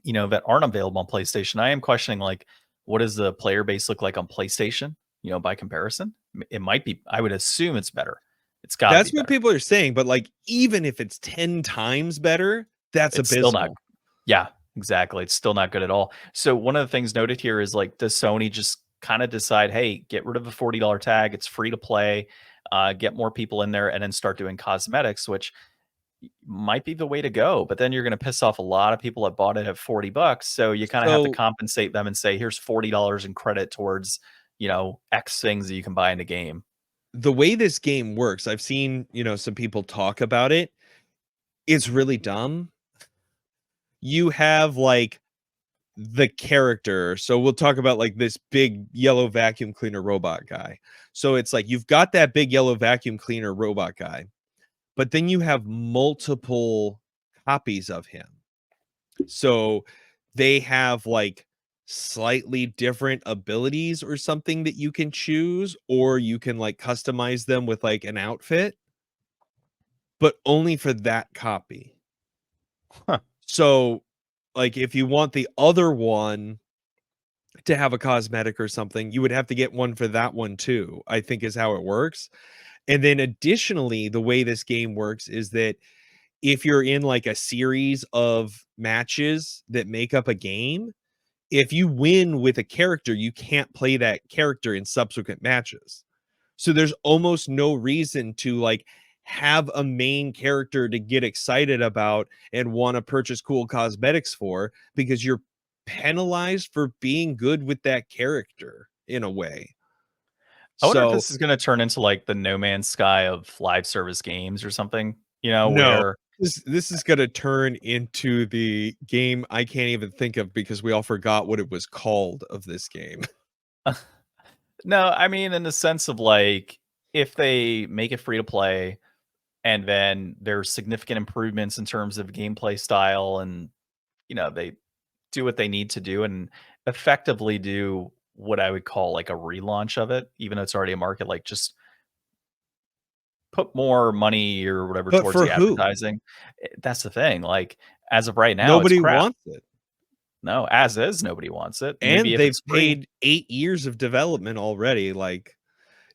that aren't available on PlayStation, I am questioning, like, what does the player base look like on PlayStation? By comparison, it might be. I would assume it's better. It's got to be That's what better. people are saying. But like, even if it's 10 times better, that's It's abysmal. still not. Yeah, exactly. It's still not good at all. So one of the things noted here is, like, does Sony just kind of decide, hey, get rid of the $40 tag? It's free to play. Get more people in there, and then start doing cosmetics, which might be the way to go. But then you're going to piss off a lot of people that bought it at $40. So you kind of have to compensate them and say, here's $40 in credit towards, X things that you can buy in a game. The way this game works, I've seen, some people talk about it. It's really dumb. You have like the character. So we'll talk about like this big yellow vacuum cleaner robot guy. So it's like you've got that big yellow vacuum cleaner robot guy, but then you have multiple copies of him. So they have like slightly different abilities or something that you can choose, or you can like customize them with like an outfit, but only for that copy. Huh. So like if you want the other one to have a cosmetic or something, you would have to get one for that one too, I think is how it works. And then additionally, the way this game works is that if you're in like a series of matches that make up a game, if you win with a character, you can't play that character in subsequent matches. So there's almost no reason to like have a main character to get excited about and want to purchase cool cosmetics for, because you're penalized for being good with that character in a way. I wonder if So this is going to turn into like the No Man's Sky of live service games or something, no, where this is gonna turn into the game I can't even think of because we all forgot what it was called of this game. no, I mean, in the sense of like, if they make it free to play and then there's significant improvements in terms of gameplay style and, they do what they need to do and effectively do what I would call like a relaunch of it, even though it's already a market, like just put more money or whatever But towards for the who? advertising. That's the thing. Like as of right now, it's Nobody crap. wants it. No, as is, nobody wants it. Maybe And if they've it's free. paid 8 years of development already. Like,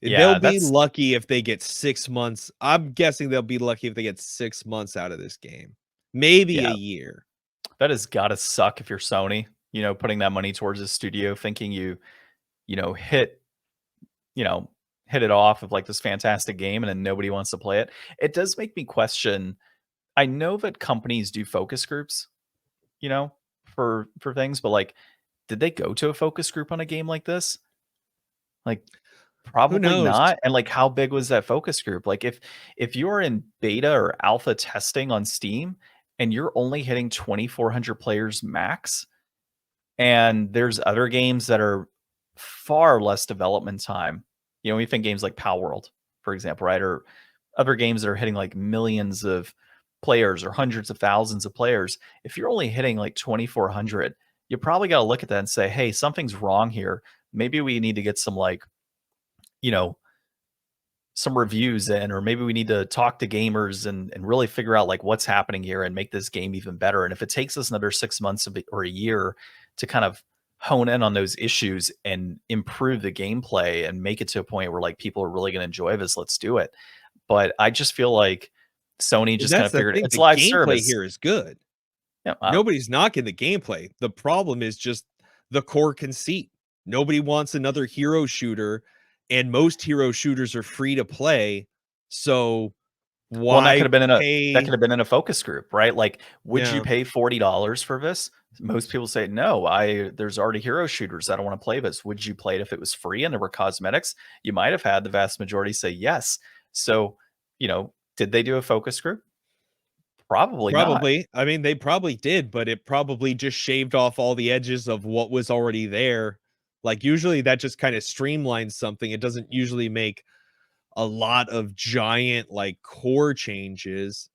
they'll Yeah, be lucky if they get 6 months. I'm guessing they'll be lucky if they get 6 months out of this game. Maybe a yeah, year. that has gotta suck if you're Sony, putting that money towards a studio thinking you know, hit you know, hit it off of like this fantastic game and then nobody wants to play it. It does make me question. I know that companies do focus groups, you know, for things, but like, did they go to a focus group on a game like this? Like, Who probably knows? not. And like, how big was that focus group? Like, if you're in beta or alpha testing on Steam and you're only hitting 2,400 players max, and there's other games that are far less development time. We think games like Power World, for example, right? Or other games that are hitting like millions of players or hundreds of thousands of players. If you're only hitting like 2,400, you probably got to look at that and say, hey, something's wrong here. Maybe we need to get some like, you know, some reviews in, or maybe we need to talk to gamers and really figure out like what's happening here and make this game even better. And if it takes us another 6 months or a year to kind of hone in on those issues and improve the gameplay and make it to a point where like people are really going to enjoy this, let's do it. But I just feel like Sony And just kind that's of the figured thing. it's The live gameplay service. here is good. Yeah, Nobody's knocking the gameplay. The problem is just the core conceit. Nobody wants another hero shooter, and most hero shooters are free to play. So well, and that could why have been in pay? a focus group, right? Like, would you Yeah, pay $40 for this? Most people say no. There's already hero shooters. I don't want to play this. Would you play it if it was free and there were cosmetics? You might have had the vast majority say yes. So, did they do a focus group? Probably not. probably. I mean, they probably did, but it probably just shaved off all the edges of what was already there. Like, usually that just kind of streamlines something. It doesn't usually make a lot of giant like core changes.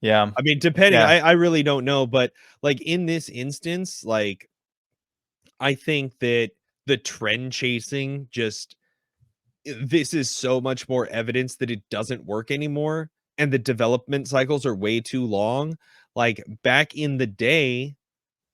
Yeah. I mean, depending, Yeah. I really don't know, but like in this instance, like I think that the trend chasing just this is so much more evidence that it doesn't work anymore and the development cycles are way too long. Like back in the day,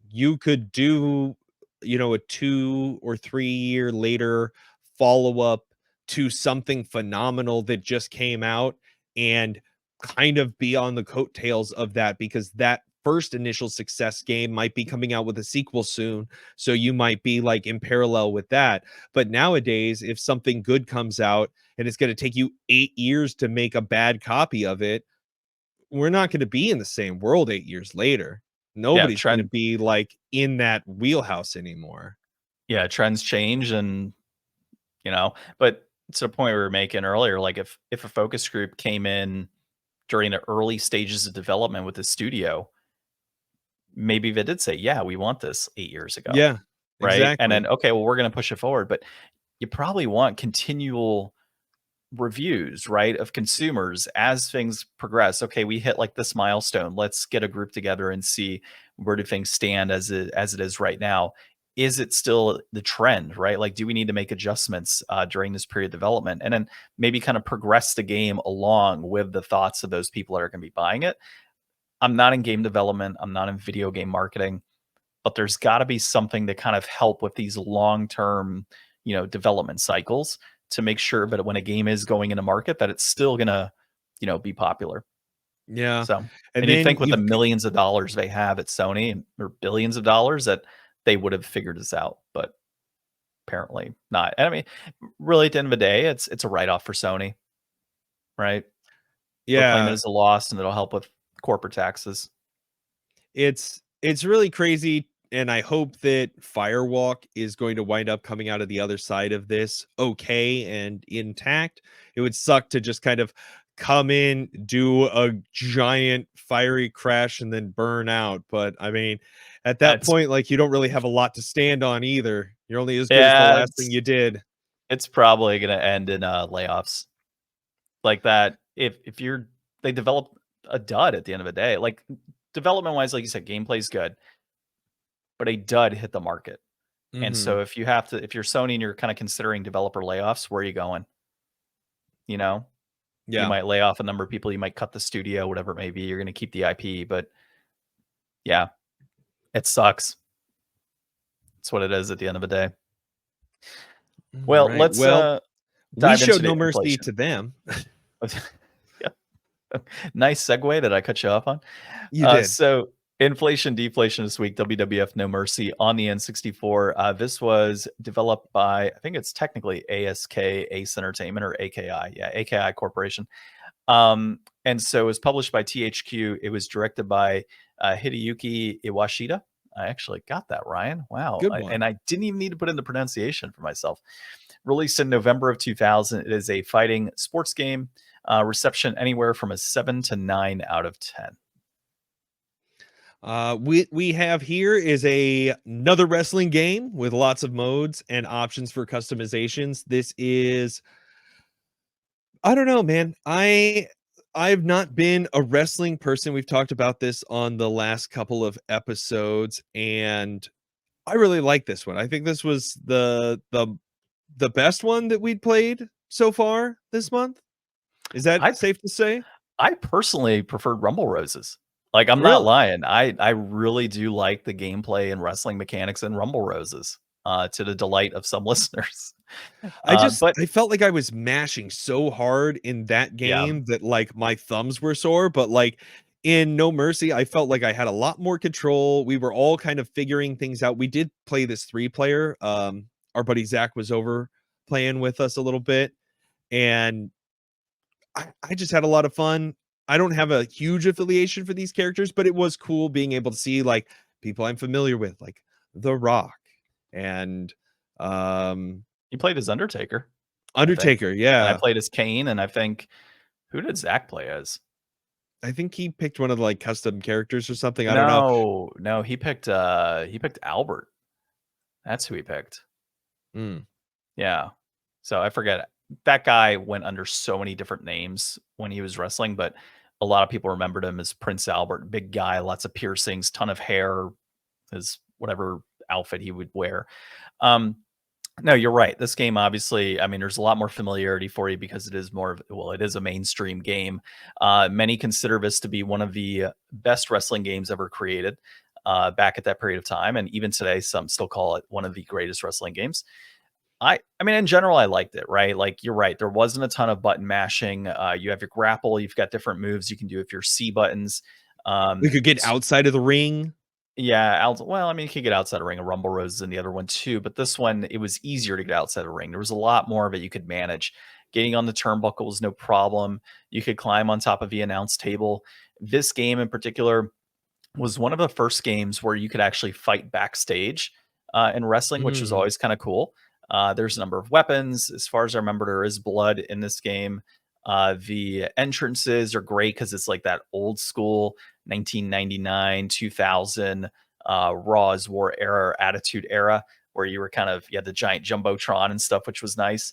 you could do, a 2 or 3 year later follow-up to something phenomenal that just came out and kind of be on the coattails of that, because that first initial success game might be coming out with a sequel soon. So you might be like in parallel with that. But nowadays, if something good comes out and it's going to take you 8 years to make a bad copy of it, we're not going to be in the same world 8 years later. Yeah. Nobody's going to be like in that wheelhouse anymore. Trends change and, but to the point we were making earlier, like if a focus group came in during the early stages of development with the studio, maybe they did say, yeah, we want this 8 years ago. Yeah, Right. And exactly. then, okay, well, we're going to push it forward. But you probably want continual reviews, right, of consumers as things progress. Okay, we hit like this milestone. Let's get a group together and see where do things stand as it is right now. Is it still the trend, right? Like, do we need to make adjustments during this period of development, and then maybe kind of progress the game along with the thoughts of those people that are going to be buying it? I'm not in game development. I'm not in video game marketing, but there's got to be something to kind of help with these long-term, development cycles to make sure that when a game is going into market, that it's still gonna, be popular. Yeah. So, And and you'd then think with the you've millions of dollars they have at Sony or billions of dollars that they would have figured this out, but apparently not. And I mean, really at the end of the day, it's a write-off for Sony, right? They'll claim it yeah, as a loss and it'll help with corporate taxes. it's really crazy, and I hope that Firewalk is going to wind up coming out of the other side of this okay and intact. It would suck to just kind of come in, do a giant fiery crash, and then burn out. But I mean, at that It's point, like, you don't really have a lot to stand on either. You're only as good as the yeah, last thing you did. it's probably gonna end in layoffs like that. If you're they develop a dud at the end of the day, like development wise, like you said, gameplay's good, but a dud hit the market. And Hmm. so if you're Sony and you're kind of considering developer layoffs, where are you going? You know, you Yeah. might lay off a number of people, you might cut the studio, whatever it may be. You're going to keep the IP, but yeah, it sucks. It's what it is at the end of the day. All Well, right. let's Well, we dive into showed no the mercy inflation. to them. Yeah. Nice segue that I cut you off on. You did. So inflation, deflation this week, WWF No Mercy on the N64. This was developed by, I think it's technically ASK, Ace Entertainment, or AKI. Yeah, AKI Corporation. And so it was published by THQ. It was directed by Hideyuki Iwashita. I actually got that, Ryan. Wow. Good one. And I didn't even need to put in the pronunciation for myself. Released in November of 2000, it is a fighting sports game. Reception anywhere from a 7 to 9 out of 10. We have here is another wrestling game with lots of modes and options for customizations. This is, I don't know, man. I've not been a wrestling person. We've talked about this on the last couple of episodes, and I really like this one. I think this was the best one that we'd played so far this month. Is that I safe to say? I personally preferred Rumble Roses. Like, I'm not Really? lying. I really do like the gameplay and wrestling mechanics in Rumble Roses, to the delight of some listeners. But I felt like I was mashing so hard in that yeah, game that, like, my thumbs were sore, but, like, in No Mercy, I felt like I had a lot more control. We were all kind of figuring things out. We did play this 3-player. Our buddy Zach was over playing with us a little bit, and I just had a lot of fun. I don't have a huge affiliation for these characters, but it was cool being able to see, like, people I'm familiar with, like The Rock and, um you played as Undertaker, I think, Undertaker, and I yeah. played as Kane, and I think who did Zach play as? I think he picked one of the, like, custom characters or something, I don't know. No, he picked Albert. That's who he picked. Mm, Yeah. So I forget. That guy went under so many different names when he was wrestling, but a lot of people remembered him as Prince Albert, big guy, lots of piercings, ton of hair, his whatever outfit he would wear. Um, no, you're right. This game, obviously, I mean, there's a lot more familiarity for you because it is more of, well, it is a mainstream game. Many consider this to be one of the best wrestling games ever created back at that period of time. And even today, some still call it one of the greatest wrestling games. I mean, in general, I liked it, right? Like, you're right. There wasn't a ton of button mashing. You have your grapple. You've got different moves you can do if you're C buttons. we could get S outside of the ring. Yeah, well, I mean, you could get outside a ring. A Rumble Rose and the other one too, but this one, it was easier to get outside a ring. There was a lot more of it you could manage. Getting on the turnbuckle was no problem. You could climb on top of the announce table. This game in particular was one of the first games where you could actually fight backstage in wrestling, which was Mm, always kind of cool. There's a number of weapons. As far as I remember, there is blood in this game. The entrances are great because it's like that old school 1999, 2000 Raw's War era, Attitude era, where you were you had the giant jumbotron and stuff, which was nice.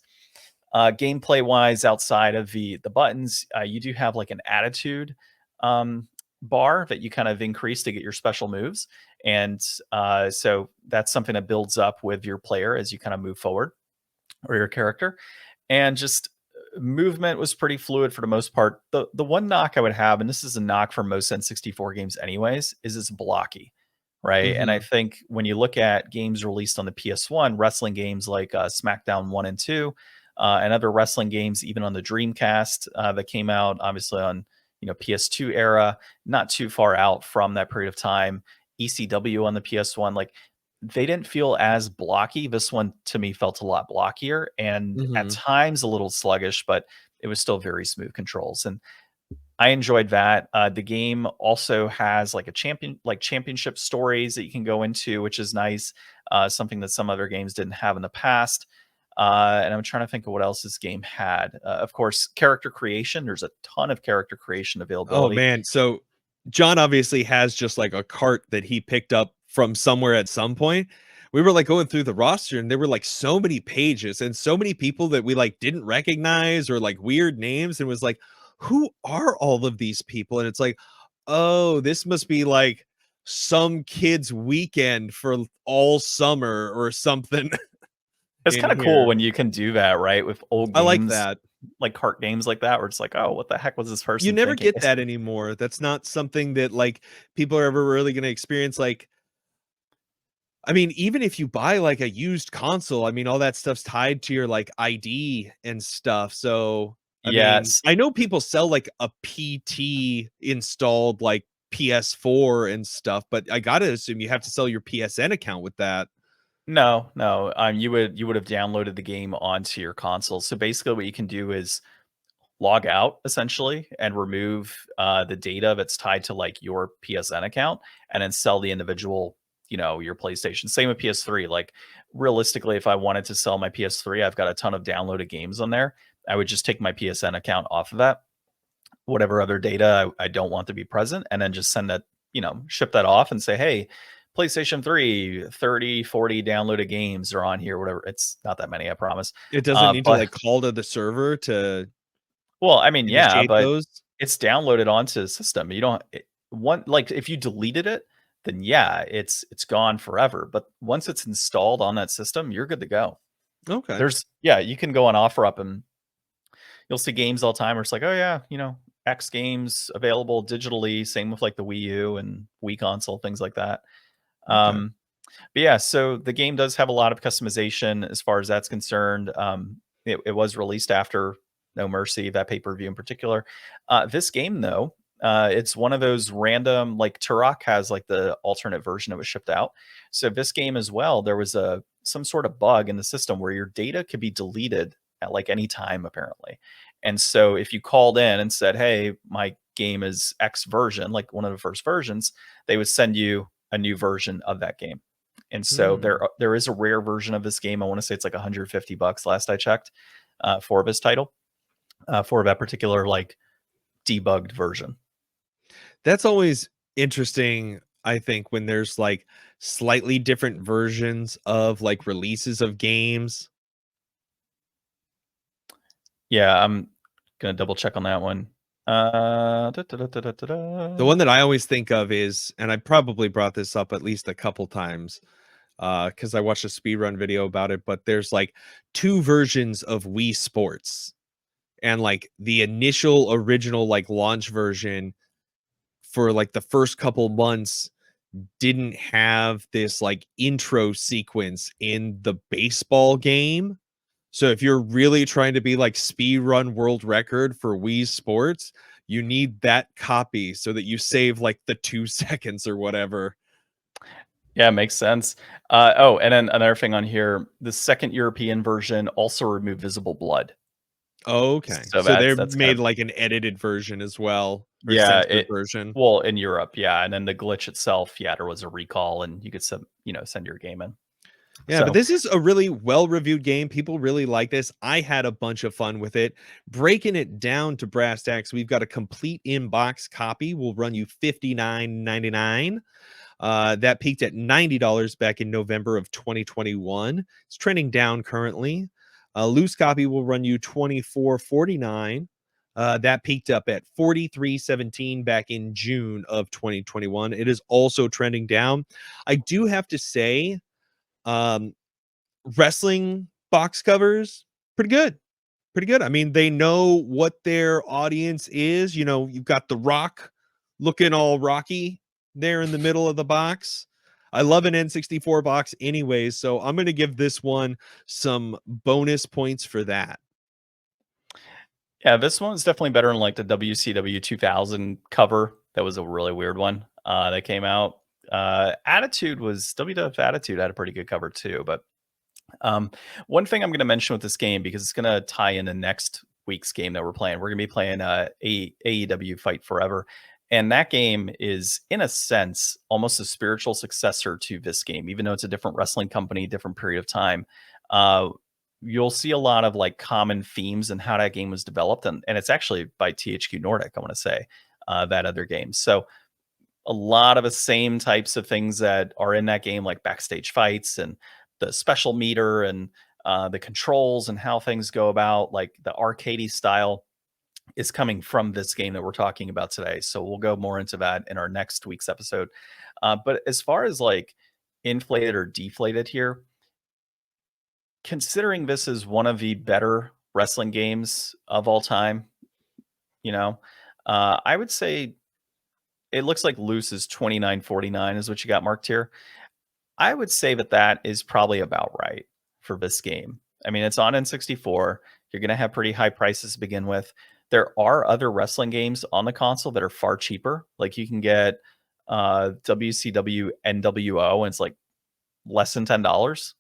Gameplay wise, outside of the buttons, you do have like an attitude um, bar that you kind of increase to get your special moves, and so that's something that builds up with your player as you kind of move forward, or your character. And just movement was pretty fluid for the most part. The one knock I would have, and this is a knock for most N64 games anyways, is it's blocky, right? And I mhm, think when you look at games released on the PS1, wrestling games like SmackDown 1 and 2, and other wrestling games, even on the Dreamcast that came out, obviously on PS2 era, not too far out from that period of time. ECW on the PS1, like they didn't feel as blocky. This one to me felt a lot blockier and at Mhm. times a little sluggish, but it was still very smooth controls. And I enjoyed that. The game also has like championship stories that you can go into, which is nice. Something that some other games didn't have in the past. And I'm trying to think of what else this game had. Of course, character creation. There's a ton of character creation Oh availability. man, so John obviously has just like a cart that he picked up from somewhere at some point. We were like going through the roster and there were like so many pages and so many people that we like didn't recognize or like weird names and was like, who are all of these people? And it's like, oh, this must be like some kid's weekend for all summer or something It's in kind of cool here. when you can do that, right? With old I like games, that. like cart games like that, where it's like, oh, what the heck was this You person never thinking? get that anymore. That's not something that like people are ever really going to experience. Like, I mean, even if you buy like a used console, I mean, all that stuff's tied to your like ID and stuff. So, I mean, Yes. I know people sell like a PT installed like PS4 and stuff, but I gotta assume you have to sell your PSN account with that. No, no. You would have downloaded the game onto your console. So basically, what you can do is log out essentially and remove the data that's tied to like your PSN account, and then sell the individual, your PlayStation. Same with PS3. Like realistically, if I wanted to sell my PS3, I've got a ton of downloaded games on there. I would just take my PSN account off of that, whatever other data I don't want to be present, and then just send that, ship that off and say, hey, PlayStation 3, 30, 40 downloaded games are on here, whatever. It's not that many, I promise. It doesn't need to But like call to the server to well, I mean, yeah, initiate but those. it's downloaded onto the system. You don't one like if you deleted it, then yeah, it's gone forever. But once it's installed on that system, you're good to go. Okay. You can go on OfferUp and you'll see games all the time where it's like, oh yeah, X games available digitally. Same with like the Wii U and Wii console, things like that. Okay. Um, but yeah, so the game does have a lot of customization as far as that's concerned. It was released after No Mercy, that pay per view in particular. This game, though, it's one of those random, like Turok has like the alternate version that was shipped out. So this game as well, there was some sort of bug in the system where your data could be deleted at like any time, apparently. And so if you called in and said, hey, my game is X version, like one of the first versions, they would send you a new version of that game. And so Hmm. there is a rare version of this game. I want to say it's like $150 last I checked, for this title, for that particular like debugged version. That's always interesting, I think, when there's like slightly different versions of like releases of games. Yeah, I'm gonna double check on that one. Da, da, da, da, da, da, The da. one that I always think of is, and I probably brought this up at least a couple times, because I watched a speedrun video about it, but there's like two versions of Wii Sports. And like the initial original like launch version for like the first couple months didn't have this like intro sequence in the baseball game. So if you're really trying to be like speed run world record for Wii Sports, you need that copy so that you save like the 2 seconds or whatever. Yeah, makes sense. Oh, and then another thing on here, the second European version also removed visible blood. Okay. So So they that's kind made of, like an edited version as well, or yeah, censored version. well, in Europe, yeah, and then the glitch itself, yeah, there was a recall, and you could send your game in. Yeah, but So this is a really well-reviewed game. People really like this. I had a bunch of fun with it. Breaking it down to brass tacks, we've got a complete in-box copy. Will run you $59.99. That peaked at $90 back in November of 2021. It's trending down currently. A loose copy will run you $24.49. That peaked up at $43.17 back in June of 2021. It is also trending down. I do have to say, um, wrestling box covers, pretty good. Pretty good. I mean, they know what their audience is. You know, you've got The Rock looking all rocky there in the middle of the box. I love an N64 box anyways, so I'm going to give this one some bonus points for that. Yeah, this one's definitely better than like the WCW 2000 cover. That was a really weird one that came out. Attitude was WWF Attitude had a pretty good cover too. But one thing I'm going to mention with this game, because it's going to tie into next week's game that we're playing. We're going to be playing AEW Fight Forever. And that game is, in a sense, almost a spiritual successor to this game, even though it's a different wrestling company, different period of time. Uh, you'll see a lot of like common themes in how that game was developed. And it's actually by THQ Nordic, I want to say, that other game. So a lot of the same types of things that are in that game, like backstage fights and the special meter and the controls and how things go about, like the arcadey style, is coming from this game that we're talking about today. So we'll go more into that in our next week's episode. But as far as like inflated or deflated here, considering this is one of the better wrestling games of all time, you know, I would say it looks like loose is 29.49 is what you got marked here. I would say that that is probably about right for this game. I mean, it's on N64. You're going to have pretty high prices to begin with. There are other wrestling games on the console that are far cheaper. Like you can get WCW NWO, and it's like less than $10.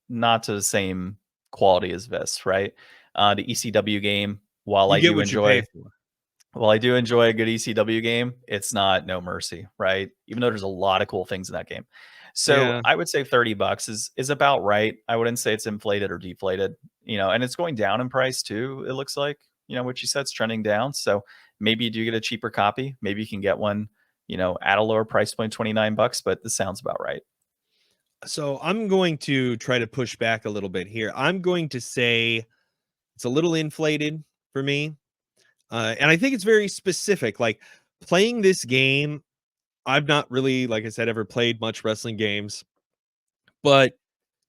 Not to the same quality as this, right? The ECW game, while You I get do what you pay enjoy for. well, I do enjoy a good ECW game. It's not No Mercy, right? Even though there's a lot of cool things in that game. So Yeah. I would say $30 is about right. I wouldn't say it's inflated or deflated, and it's going down in price too. It looks like, what you said, it's trending down. So maybe you do get a cheaper copy. Maybe you can get one, at a lower price point, $29, but this sounds about right. So I'm going to try to push back a little bit here. I'm going to say it's a little inflated for me. And I think it's very specific. Like playing this game, I've not really, like I said, ever played much wrestling games, but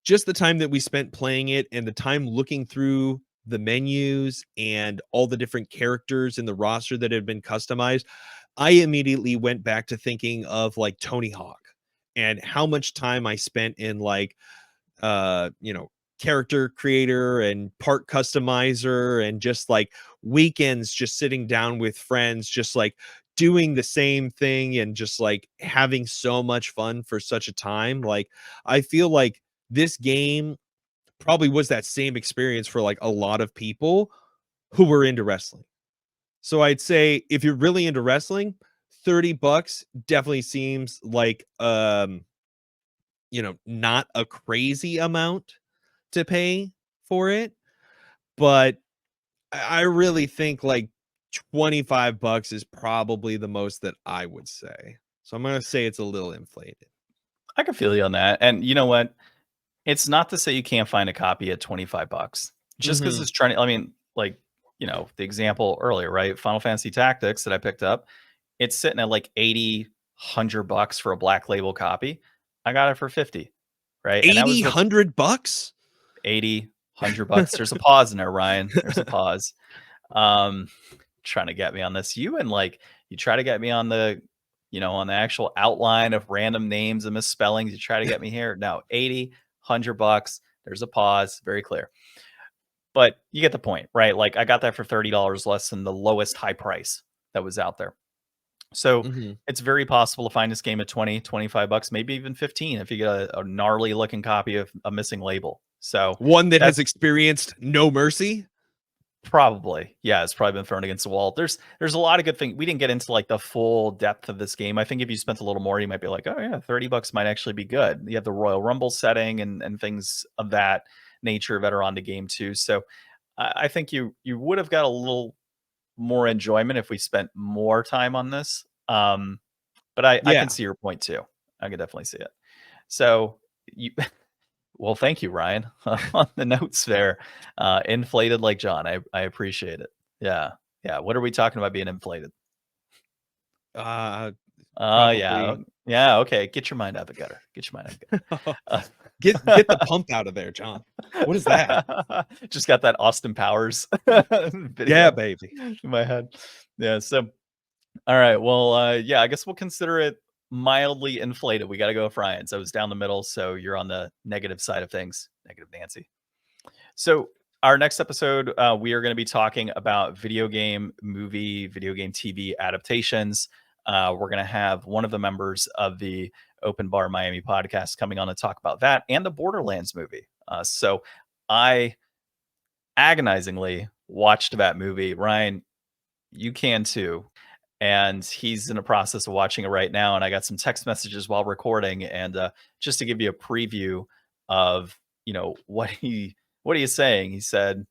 just the time that we spent playing it and the time looking through the menus and all the different characters in the roster that had been customized, I immediately went back to thinking of like Tony Hawk and how much time I spent in like character creator and part customizer and just like weekends just sitting down with friends just like doing the same thing and just like having so much fun for such a time. Like I feel like this game probably was that same experience for like a lot of people who were into wrestling. So I'd say if you're really into wrestling, $30 definitely seems like not a crazy amount to pay for it, but I really think like $25 is probably the most that I would say. So I'm gonna say it's a little inflated. I can feel you on that. And you know what? It's not to say you can't find a copy at $25. Just because Mhm. it's trying to, I mean, like, the example earlier, right? Final Fantasy Tactics that I picked up, it's sitting at like 80, $100 for a black label copy. I got it for 50, right? And that 80, was with $100? 80, $100. There's a pause in there, Ryan. There's a pause. Um, trying to get me on this. You try to get me on on the actual outline of random names and misspellings. You try to get me here. No, 80, $100. There's a pause. Very clear. But you get the point, right? Like I got that for $30 less than the lowest high price that was out there. So Mhm. it's very possible to find this game at 20, $25, maybe even 15 if you get a gnarly looking copy of a missing label. So One that has that's experienced No Mercy? probably, yeah, it's probably been thrown against the wall. There's a lot of good things. We didn't get into like the full depth of this game. I think if you spent a little more, you might be like, oh yeah, $30 might actually be good. You have the Royal Rumble setting and things of that nature that are on the game too. So I think you would have got a little more enjoyment if we spent more time on this. But I Yeah. can see your point too. I can definitely see it. So you well, thank you, Ryan, on the notes there. Inflated like John. I appreciate it. Yeah. Yeah. What are we talking about being inflated? Uh, Yeah. Probably Yeah. Okay. Get your mind out of the gutter. Get your mind out of the get the gutter. pump out of there, John. What is that? Just got that Austin Powers Yeah, video baby. in my head. Yeah. So, all right. Well, yeah, I guess we'll consider it mildly inflated. We got to go with Ryan. So it's down the middle. So you're on the negative side of things. Negative Nancy. So our next episode, we are going to be talking about video game movie, video game TV adaptations. We're going to have one of the members of the Open Bar Miami podcast coming on to talk about that and the Borderlands movie. So I agonizingly watched that movie. Ryan, you can too. And he's in the process of watching it right now. And I got some text messages while recording. And just to give you a preview of, what he is saying, he said,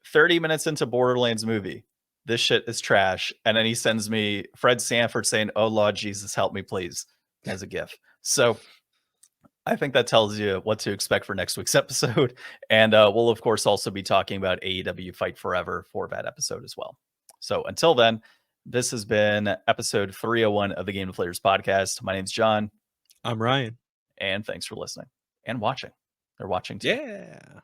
30 minutes into Borderlands movie, this shit is trash. And then he sends me Fred Sanford saying, "Oh Lord Jesus, help me please," as a GIF. So I think that tells you what to expect for next week's episode. And we'll, of course, also be talking about AEW Fight Forever for that episode as well. So until then, this has been episode 301 of the Game Deflators Podcast. My name's John. I'm Ryan. And thanks for listening and watching. They're watching too. Yeah.